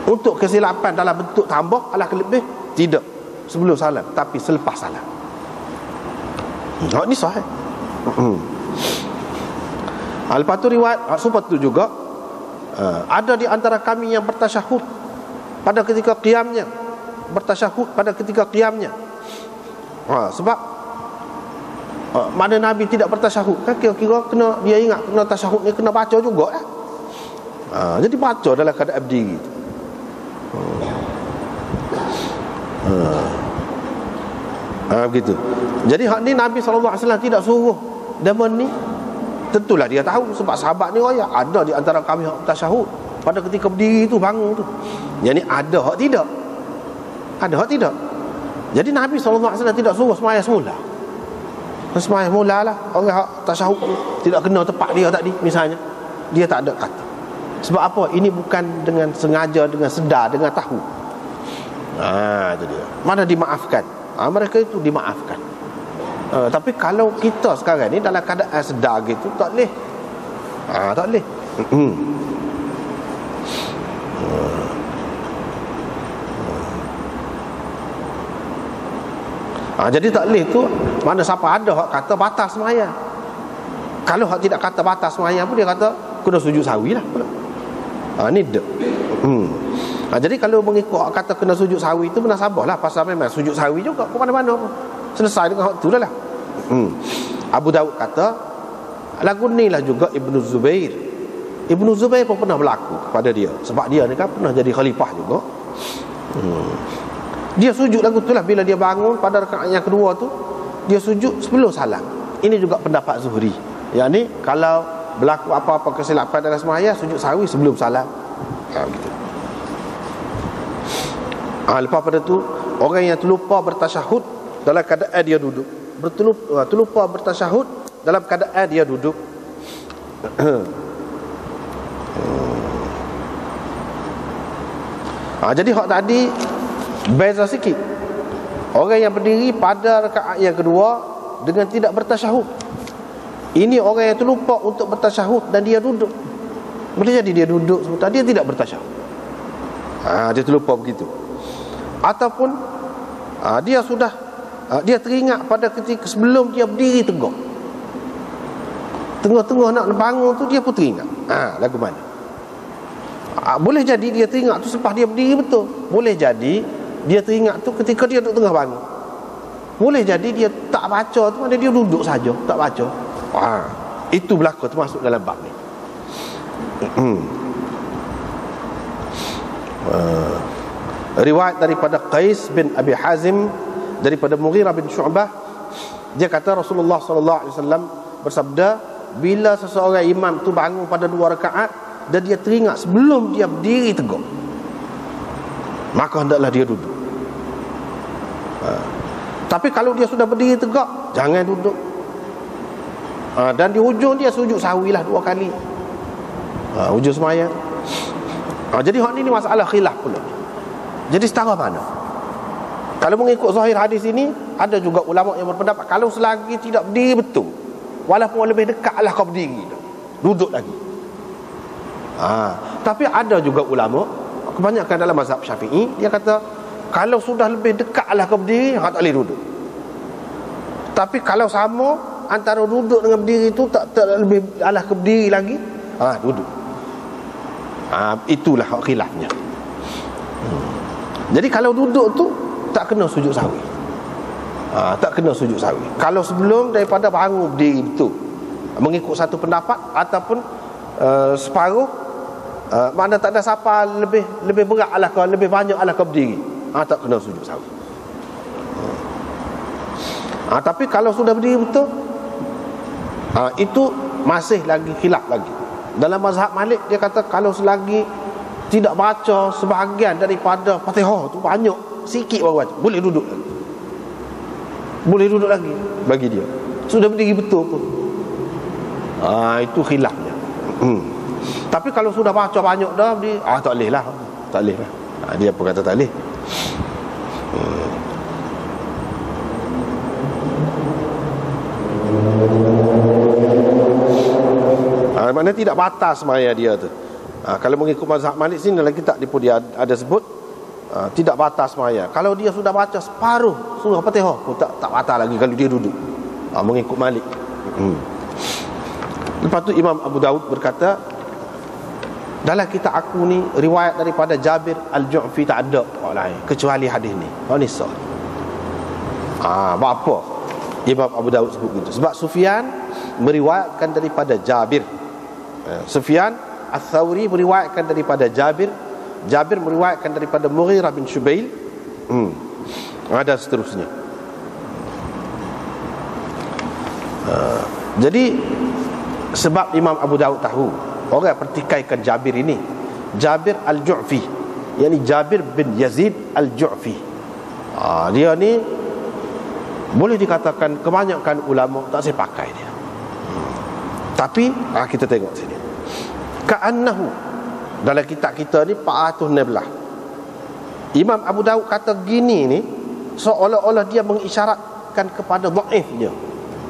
[SPEAKER 1] Untuk kesilapan dalam bentuk tambah alah kelebih, tidak sebelum salam, tapi selepas salam. Ini sahih. Lepas tu riwayat serupa tu juga, ada di antara kami yang bertasyahud pada ketika qiyamnya. Bertasyahud pada ketika qiyamnya. Sebab mana Nabi tidak bertasyahud, kan kira-kira kena, dia ingat kena tasyahud ni kena baca juga lah. Jadi baca dalam keadaan berdiri. Begitu. Jadi hak ni Nabi SAW tidak suruh demen ni. Tentulah dia tahu, sebab sahabat ni royak ada di antara kami hak tasyahud pada ketika berdiri tu, bangun tu. Jadi ada hak tidak. Ada hak tidak. Jadi Nabi SAW tidak suruh sembahyang semula. Sembahyang semula lah. Orang hak tasyahud tidak kena tepat dia tadi misalnya, dia tak ada kata. Sebab apa? Ini bukan dengan sengaja, dengan sedar, dengan tahu. Itu dia. Mana dimaafkan? Mereka itu dimaafkan. Tapi kalau kita sekarang ni dalam keadaan sedar gitu, tak boleh. Tak boleh. Jadi tak boleh tu. Mana siapa ada hak kata batal sembahyang. Kalau hak tidak kata batas sembahyang pun dia kata kena sujud sawi lah pula. Ni dia. Jadi kalau mengikut hak kata kena sujud sawi itu munasabah lah, pasal memang sujud sawi juga ke mana-mana pun. Selesai dengan hak tu dah lah. Abu Daud kata lagu ni lah juga Ibnu Zubair. Ibnu Zubair pun pernah berlaku kepada dia, sebab dia ni kan pernah jadi khalifah juga. Dia sujud lagu tu lah bila dia bangun pada rakaat yang kedua tu, dia sujud sebelum salam. Ini juga pendapat Zuhri. Yang ni kalau berlaku apa-apa kesilapan dalam sembahyang, sujud sahwi sebelum salam. Gitu. Lepas pada tu, orang yang terlupa bertasyahud dalam keadaan dia duduk, terlupa bertasyahud dalam keadaan dia duduk. Jadi hak tadi beza sikit. Orang yang berdiri pada rakaat yang kedua dengan tidak bertasyahud. Ini orang yang terlupa untuk bertasyahud dan dia duduk. Boleh jadi dia duduk sebentar, dia tidak bertasyahud. Dia terlupa begitu. Ataupun dia sudah dia teringat pada ketika sebelum dia berdiri tegak, tengah-tengah nak bangun tu dia pun teringat. Lagu mana? Boleh jadi dia teringat tu selepas dia berdiri betul. Boleh jadi dia teringat tu ketika dia duduk tengah bangun. Boleh jadi dia tak baca tu, ada dia duduk saja tak baca. Itu berlaku termasuk dalam bab ni. Riwayat daripada Qais bin Abi Hazim daripada Mughirah bin Syu'bah, dia kata Rasulullah sallallahu alaihi wasallam bersabda, bila seseorang imam tu bangun pada 2 rakaat dan dia teringat sebelum dia berdiri tegak, maka hendaklah dia duduk. Tapi kalau dia sudah berdiri tegak, jangan duduk. Dan di hujung dia sujud sahwi lah 2 kali. Hujung sembahyang. Jadi hak ni masalah khilaf pula. Jadi setara mana? Kalau mengikut zahir hadis ini, ada juga ulama yang berpendapat kalau selagi tidak berdiri betul, walaupun lebih dekatlah kau berdiri, duduk lagi. Tapi ada juga ulama, kebanyakan dalam mazhab Syafi'i, dia kata kalau sudah lebih dekatlah kau berdiri, tak boleh duduk. Tapi kalau sama antara duduk dengan berdiri itu tak lebih alah ke berdiri lagi, duduk. Itulah hak khilafnya. Jadi kalau duduk tu tak kena sujud sahwi. Tak kena sujud sahwi. Kalau sebelum daripada bangun berdiri betul, mengikut satu pendapat ataupun separuh, makna tak ada siapa lebih berat alah ke, lebih banyak alah ke berdiri, tak kena sujud sahwi. Tapi kalau sudah berdiri betul, itu masih lagi khilaf lagi. Dalam mazhab Malik, dia kata kalau selagi tidak baca sebahagian daripada Fatihah tu, banyak sikit baru baca, boleh duduk lagi. Boleh duduk lagi bagi dia. Sudah berdiri betul pun. Itu khilafnya. Tapi kalau sudah baca banyak dah berdiri, tak boleh lah. Tak boleh lah. Dia pun kata tak boleh. Maknanya tidak batas sembahyang dia tu. Kalau mengikut mazhab Malik sini lagi tak dia ada sebut tidak batas sembahyang. Kalau dia sudah baca separuh surah Fatihah pun tak batal lagi kalau dia duduk. Mengikut Malik. Lepas tu Imam Abu Daud berkata, dalam kitab aku ni riwayat daripada Jabir Al-Ju'fi tak ada orang lain kecuali hadis ni. Ni sah. Apa Imam Abu Daud sebut begitu? Sebab Sufyan meriwayatkan daripada Jabir. Sufyan Ats-Tsauri meriwayatkan daripada Jabir. Jabir meriwayatkan daripada Mughirah bin Syubail. Ada seterusnya. Jadi sebab Imam Abu Daud tahu, orang pertikaikan Jabir ini, Jabir Al-Ju'fi, yakni Jabir bin Yazid Al-Ju'fi. Dia ni boleh dikatakan kebanyakan ulama tak sepakai dia. Tapi kita tengok sini, ka'annahu, dalam kitab kita ni 416, Imam Abu Daud kata gini ni, seolah-olah dia mengisyaratkan kepada dhaifnya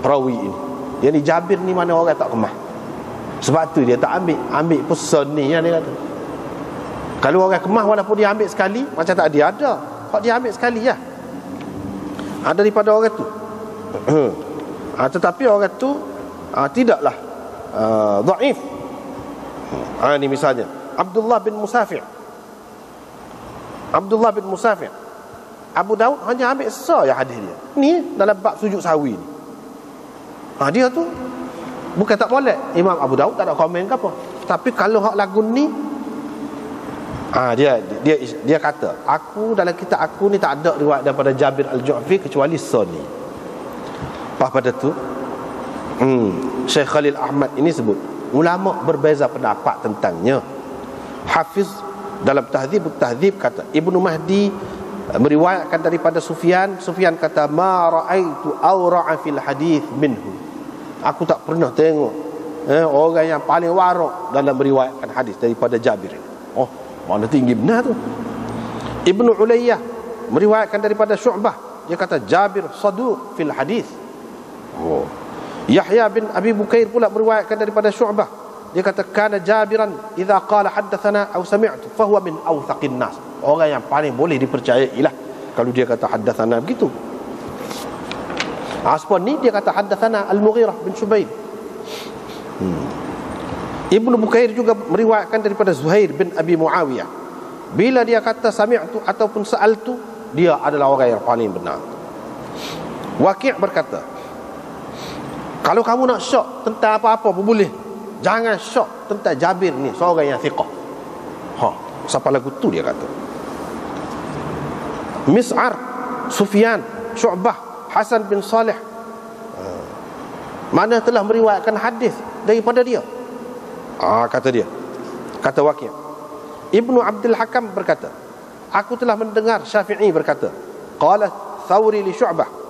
[SPEAKER 1] perawi ini. Yang ni Jabir ni mana orang tak kemah. Sebab tu dia tak ambil pesan ni yang dia kata. Kalau orang kemah walaupun dia ambil sekali, macam tak dia ada. Kalau dia ambil sekali ya, daripada orang tu. Tetapi orang tu tidaklah dhaif. Ini misalnya Abdullah bin Musafi'. Abu Daud hanya ambil ya hadis dia. Ni dalam bab sujud sahwi ni. Dia tu bukan tak boleh. Imam Abu Daud tak ada komen ke apa. Tapi kalau hak lagu ni, dia kata, dalam kitab aku ni tak ada riwayat daripada Jabir Al-Ju'fi kecuali Sunni. Pada tu Syekh Khalil Ahmad ini sebut ulama berbeza pendapat tentangnya. Hafiz dalam Tahdzib kata Ibnu Mahdi meriwayatkan daripada Sufyan kata ma ra'aitu awra'a fil hadith minhu. Aku tak pernah tengok orang yang paling warak dalam meriwayatkan hadis daripada Jabir. Mana tinggi benar tu. Ibnu Ulayyah meriwayatkan daripada Syu'bah, dia kata Jabir saduq fil hadis. Yahya bin Abi Bukair pula meriwayatkan daripada Syu'bah, dia kata kana Jabiran idza qala haddatsana aw sami'tu fa huwa min awthaqin nas. Orang yang paling boleh dipercayai lah kalau dia kata haddatsana begitu. Aspan ni dia kata haddatsana Al-Mughirah bin Syubaib. Ibnu Bukair juga meriwayatkan daripada Zuhair bin Abi Muawiyah. Bila dia kata sami'tu ataupun sa'altu, dia adalah orang yang paling benar. Waqi' berkata, kalau kamu nak syok tentang apa-apa pun boleh, jangan syok tentang Jabir ni, seorang yang thiqah. Siapa lagu tu dia kata. Mis'ar, Sufyan, Syu'bah, Hasan bin Salih, mana telah meriwayatkan hadis daripada dia. Kata dia, kata Waqi'. Ibnu Abdul Hakam berkata, aku telah mendengar Syafi'i berkata, qala Thawri li Syu'bah.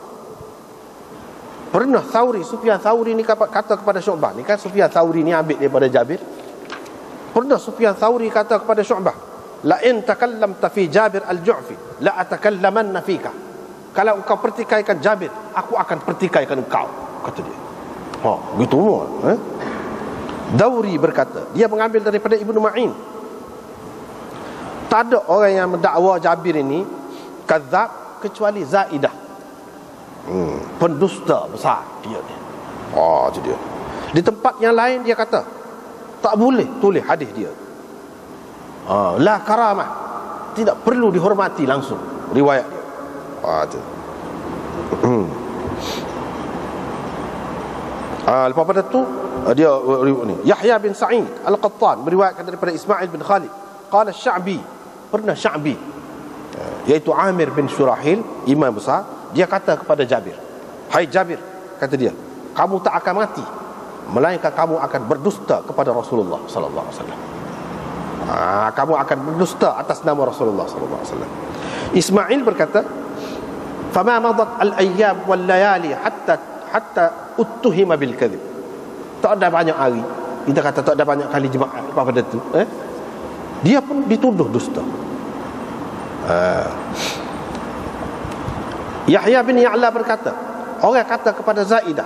[SPEAKER 1] Pernah Sufyan Thawri ni kata kepada Syu'bah. Ni kan Sufyan Thawri ni ambil daripada Jabir. Pernah Sufyan Thawri kata kepada Syu'bah, la in takallamta fi Jabir al-Ju'fi la atakallamanna fika. Kalau engkau pertikaikan Jabir, aku akan pertikaikan engkau, kata dia. Begitu semua. Dauri berkata, dia mengambil daripada Ibnu Ma'in, tak ada orang yang mendakwa Jabir ini kadzab kecuali Zaidah. Pendusta besar dia ni. Itu dia. Di tempat yang lain dia kata tak boleh tulis hadis dia. La karamah, tidak perlu dihormati langsung riwayat dia. Itu. Lepas pada tu dia ni Yahya bin Sa'id Al-Qattan meriwayatkan daripada Ismail bin Khalid, qala Sya'bi, pernah Sya'bi iaitu Amir bin Syurahil, imam besar, dia kata kepada Jabir, hai Jabir, kata dia, kamu tak akan mati melainkan kamu akan berdusta kepada Rasulullah sallallahu alaihi wasallam. Kamu akan berdusta atas nama Rasulullah sallallahu alaihi wasallam. Ismail berkata, fama madat al-ayyam wal layali hatta uttuhima bil kadhib. Tak ada banyak hari, kita kata tak ada banyak kali jemaah pada tu, dia pun dituduh dusta. Yahya bin Ya'la berkata, orang kata kepada Zaidah,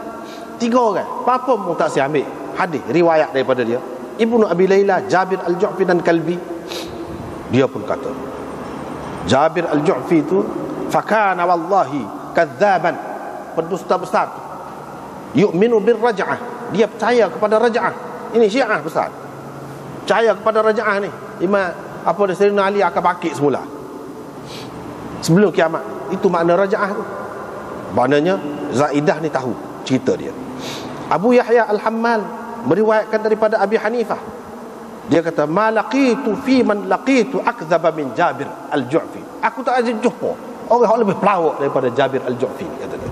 [SPEAKER 1] 3 orang, apa pun tak saya ambil hadis riwayat daripada dia. Ibnu Abi Layla, Jabir Al-Ju'fi dan Kalbi. Dia pun kata Jabir Al-Ju'fi itu fakana wallahi kadzaban, pendusta besar tu. Yu'minu bir raj'ah, dia percaya kepada raj'ah. Ini Syiah besar, percaya kepada raj'ah ni. Imam Sayyidina Ali akan bangkit semula sebelum kiamat. Itu makna raj'ah tu. Maknanya Zaidah ni tahu cerita dia. Abu Yahya Al-Hammal meriwayatkan daripada Abi Hanifah, dia kata ma laqitu fi man laqitu akdzaba min Jabir Al-Ju'fi. Aku tak ada jumpa orang yang lebih pelawak daripada Jabir Al-Ju'fi, kata dia.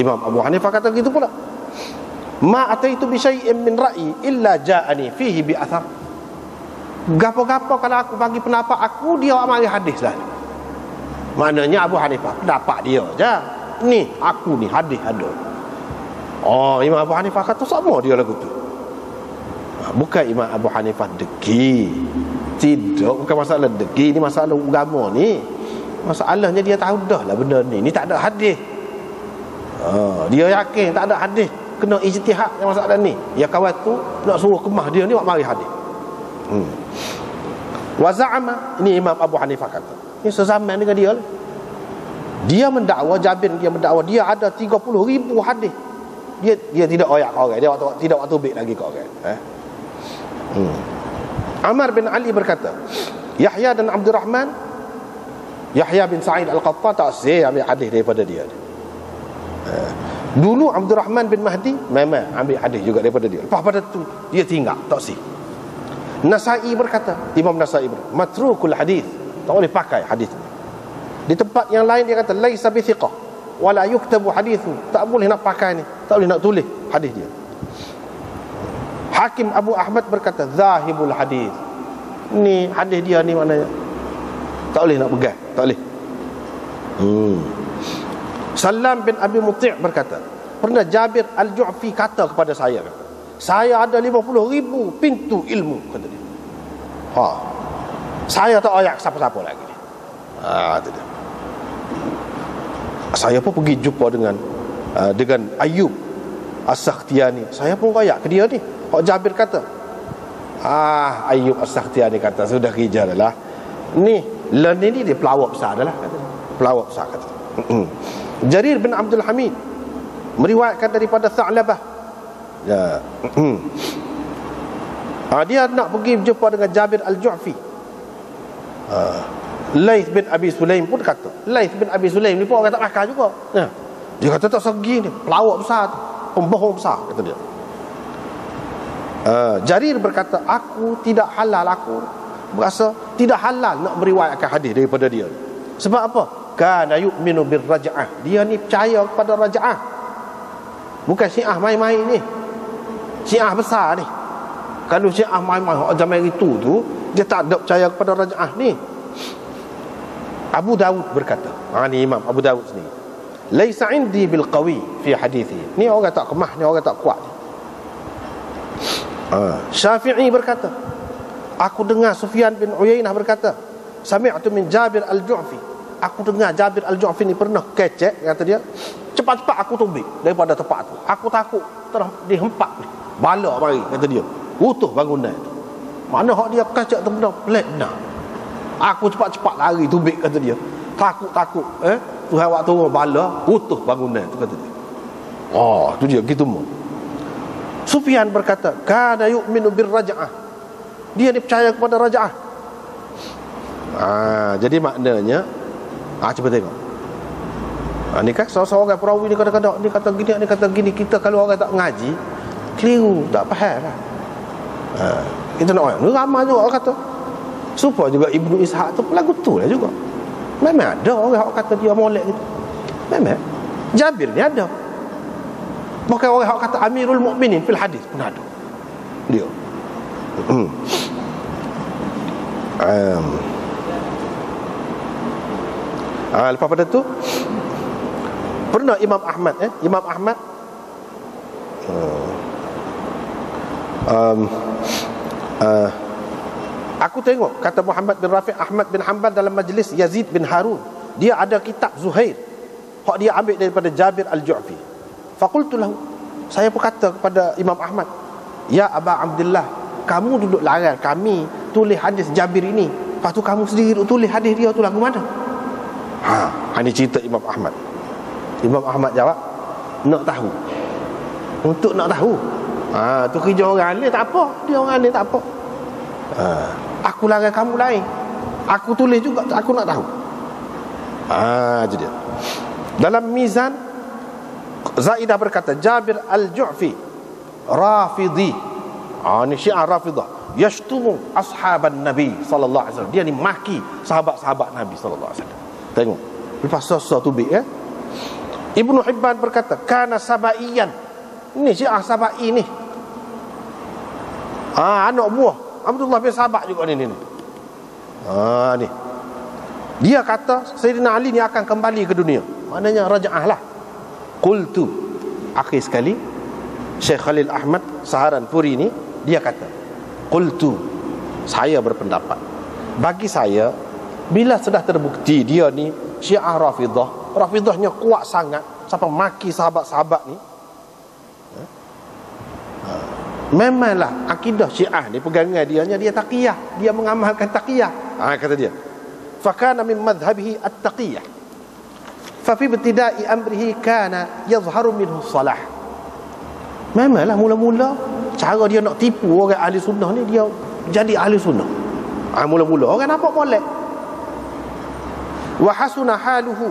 [SPEAKER 1] Imam Abu Hanifah kata gitu pula, ma ataitu bi syai'in min ra'yi illa ja'ani fihi bi athar. Gapo-gapo kalau aku bagi pendapat aku, dia amal hadis lah. Maknanya Abu Hanifah pendapat dia je, ni aku ni hadis ada. Imam Abu Hanifah kata sama dia lagu tu. Bukan Imam Abu Hanifah deki, tidak, bukan masalah deki, ni masalah agama ni. Masalahnya dia tahu dah lah benda ni tak ada hadis. Dia yakin tak ada hadis, kena ijtihad yang masalah ni. Ya kawan tu nak suruh kemah dia ni buat mari hadis. Wa za'ama, ini Imam Abu Hanifah kata, ini sezaman dengan dia lah. Dia mendakwa Jabir, dia mendakwa dia ada 30,000 hadis Dia tidak oyak kau orang. Dia tidak waktu baik lagi kau orang. Amar bin Ali berkata, Yahya dan Abdul Rahman, Yahya bin Sa'id Al-Qattan tak ambil hadis daripada dia. Dulu Abdul Rahman bin Mahdi memang ambil hadis juga daripada dia. Lepas pada tu dia tinggal, tak sih. Nasa'i berkata, Imam Nasa'i berkata, matrukul hadis, tak boleh pakai hadis. Di tempat yang lain dia kata laisa bi thiqah wala yuktabu hadithu, tak boleh nak pakai ni, tak boleh nak tulis hadis dia. Hakim Abu Ahmad berkata zahibul hadis, ni hadis dia ni maknanya tak boleh nak pegang, tak boleh. Salam bin Abi Muti' berkata, pernah Jabir Al-Ju'fi kata kepada saya, saya ada 50,000 pintu ilmu, kata dia. Saya tak ayak siapa-siapa lagi. Itu dia. Saya pun pergi jumpa dengan Ayub As-Sakhtiyani. Saya pun ayak ke dia ni. Jabir kata, Ayub As-Sakhtiyani kata, sudah kerja dah lah. Ni dia pelawak besar dah lah, kata. Pelawak besar, kata. Jarir bin Abdul Hamid meriwayatkan daripada Tha'labah. Dia nak pergi jumpa dengan Jabir Al-Ju'fi. Laith bin Abi Sulaim pun kata, Laith bin Abi Sulaim ni pun orang tak makan juga. Dia kata tak segi ni, pelawak besar, pembohong besar, kata dia. Jarir berkata, aku tidak halal, aku berasa tidak halal nak meriwayatkan hadis daripada dia. Sebab apa? Kana yu'minu birraj'ah, dia ni percaya kepada raj'ah. Bukan Syiah main-main ni, Syiah besar ni. Kalau Syiah main-main zaman itu tu, dia tak ada percaya kepada raj'ah ni. Abu Dawud berkata, ni Imam Abu Dawud sendiri, laisa indi bil qawi fi hadithi, ni orang tak kemah, ni orang tak kuat. Syafi'i berkata, aku dengar Sufyan bin Uyainah berkata, sami'tu min Jabir Al-Ju'fi, aku dengar Jabir Al-Ju'fi ni pernah kecek, kata dia, cepat-cepat aku tumbik daripada tempat tu, aku takut dihempak ni, bala mari, kata dia, utuh bangunan tu. Mana hak dia kecek tu benar, pelik benar. Aku cepat-cepat lari tubik, kata dia. Takut-takut Tuhan waktu turun bala, utuh bangunan tu, kata dia. Tu dia gitu mu. Sufyan berkata, kana yu'minu birraj'ah, dia ni percaya kepada raj'ah. Jadi maknanya, cuba tengok. Ni kan seorang perawi ni kadang-kadang ni kata gini, ni kata gini. Kita kalau orang tak ngaji, keliru, tak faham lah. Kita nak orang, ni ramai juga orang kata. Supaya juga Ibnu Ishaq tu pelagu tu lah juga. Memang ada orang yang kata dia molek gitu. Memang Jabir ni ada. Bukan orang yang kata Amirul Mukminin fil hadis pun ada dia. Lepas pada tu pernah Imam Ahmad aku tengok, kata Muhammad bin Rafi' Ahmad bin Hanbal dalam majlis Yazid bin Harun, dia ada kitab Zuhair, hak dia ambil daripada Jabir Al-Ju'fi. Faqultu lahu, saya pun kata kepada Imam Ahmad, ya Aba Abdullah, kamu duduk larang kami tulis hadis Jabir ini, lepas tu kamu sendiri tulis hadis dia tu lagu mana? Ini cerita Imam Ahmad. Imam Ahmad jawab, nak tahu. Untuk nak tahu. Tu kerja orang lain tak apa, dia orang lain tak apa. Aku larang kamu lain, aku tulis juga, aku nak tahu. Jadi dalam Mizan, Zaidah berkata, Jabir Al-Ju'fi Rafidhi, ni Syiah Rafidah, yashtumu ashaban Nabi sallallahu alaihi wasallam, dia ni maki sahabat-sahabat Nabi sallallahu alaihi wasallam. Tengok, lepas sesuatu tubik Ibnu Hibban berkata, kana sabaiyan, ni Syiah Sabai ni, anak buah Abdullah bin Sabah juga ni. Ni dia kata Sayyidina Ali ni akan kembali ke dunia, maknanya raja'ah lah. Qultu, akhir sekali Syekh Khalil Ahmad Saharanpuri ni, dia kata, qultu, saya berpendapat, bagi saya, bila sudah terbukti dia ni Syiah Rafidahnya kuat sangat sampai maki sahabat-sahabat ni, memanglah akidah Syiah ni pegangan dia taqiyah, dia mengamalkan taqiyah. Kata dia, fa kana min madhhabihi at-taqiyah, fa fi ibtida'i amrihi kana yadhharu minhu salah. Memanglah mula-mula cara dia nak tipu orang ahli sunnah ni, dia jadi ahli sunnah. Mula-mula orang nampak molek. Wa hasuna haluhu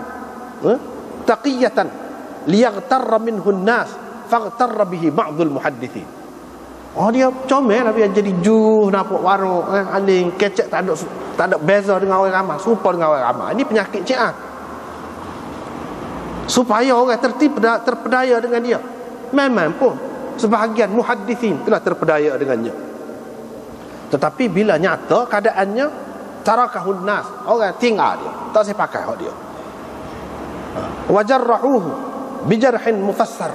[SPEAKER 1] taqiyatan liyaghtarra minhu an-nas faghtarra bihi ba'dul muhaddithin. Dia comel lah, dia jadi nampak warok, aling kecek, tak ada beza dengan orang ramai, serupa dengan orang ramai. Ini penyakit Syiah. Supaya orang terpedaya dengan dia. Memang pun sebahagian muhaddithin telah terpedaya dengannya. Tetapi bila nyata keadaannya, tarakahun nas, orang tinggal dia, tak saya pakai hak dia. Wajarrahuhu bijarhin mufassar,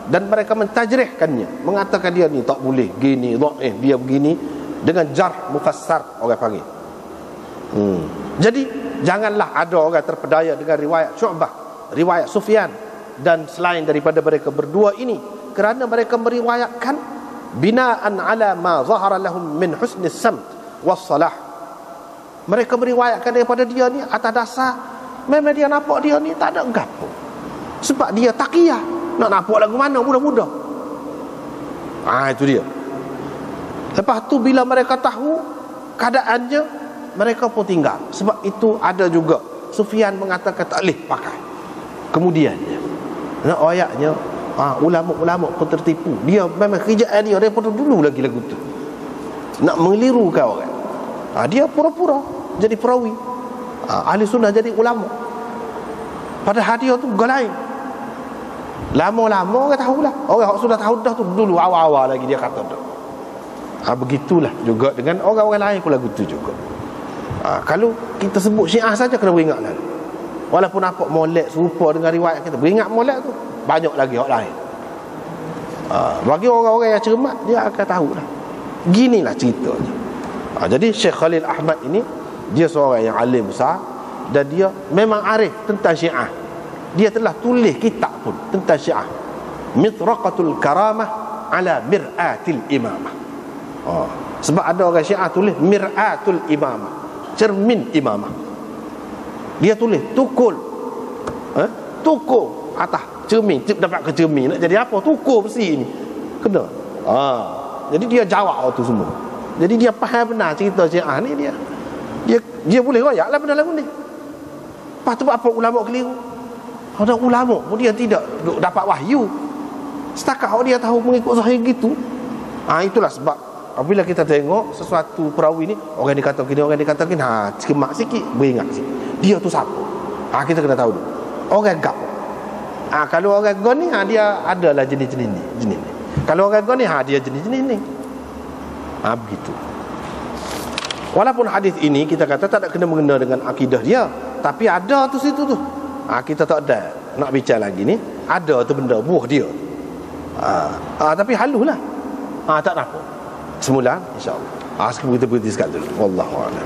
[SPEAKER 1] dan mereka mentajrihkannya, mengatakan dia ni tak boleh gini, dia begini, dengan jarh mufassar orang panggil. Jadi janganlah ada orang terpedaya dengan riwayat Syu'bah, riwayat Sufyan dan selain daripada mereka berdua ini, kerana mereka meriwayatkan binaan ala ma zahara lahum min husnis samt wassalah. Mereka meriwayatkan daripada dia ni atas dasar memang dia nampak dia ni tak ada gapo, sebab dia taqiyah, nak nampak lagu mana mudah-mudah. Itu dia. Lepas tu bila mereka tahu keadaannya, mereka pun tinggal. Sebab itu ada juga Sufyan mengatakan tak boleh pakai. Kemudiannya ayatnya ulama-ulama pun tertipu. Dia memang kerjaan dia daripada dulu lagi lagu tu nak mengelirukan orang. Dia pura-pura jadi perawi, ahli sunnah jadi ulama, padahal dia tu galai. Lama-lama orang tahulah. Orang sudah tahu dah tu dulu awal-awal lagi dia kata dah. Begitulah juga dengan orang-orang lain pun lagu tu juga. Kalau kita sebut Syiah saja kena beringat lalu. Walaupun nampak molek serupa dengan riwayat kita, beringat molek tu, banyak lagi orang lain. Bagi orang-orang yang cermat, dia akan tahulah. Ginilah ceritanya. Jadi Syekh Khalil Ahmad ini, dia seorang yang alim besar, dan dia memang arif tentang Syiah. Dia telah tulis kitab pun tentang Syiah, Mitraqatul Karamah ala Mir'atil Imamah. Sebab ada orang Syiah tulis Mir'atul Imamah, cermin imamah. Dia tulis tukul, tukul atas cermin, dapat ke cermin, nak jadi apa? Tukul besi ni kena. Jadi dia jawab tu semua. Jadi dia faham benar cerita Syiah ni. Dia boleh royak lah benda lagu ni. Lepas tu apa ulama keliru? Ada ulama pun dia tidak dapat wahyu. Setakat dia tahu mengikut zahir gitu. Itulah sebab apabila kita tengok sesuatu perawi ni, orang dikata gini, orang dikata gini, sekemak sikit, beringat sikit, dia tu siapa? Kita kena tahu dulu. Orang gap. Kalau orang gon ni, dia adalah jenis-jenis ni. Kalau orang gon ni, dia jenis-jenis ni. Begitu. Walaupun hadis ini kita kata tak ada kena-mengena dengan akidah dia, tapi ada tu situ tu. Kita tak ada nak bicara lagi ni. Ada tu benda buah dia. Tapi halulah. Tak apa. Semula insya-Allah. Sekarang kita berhenti sekali dulu. Wallahu a'lam.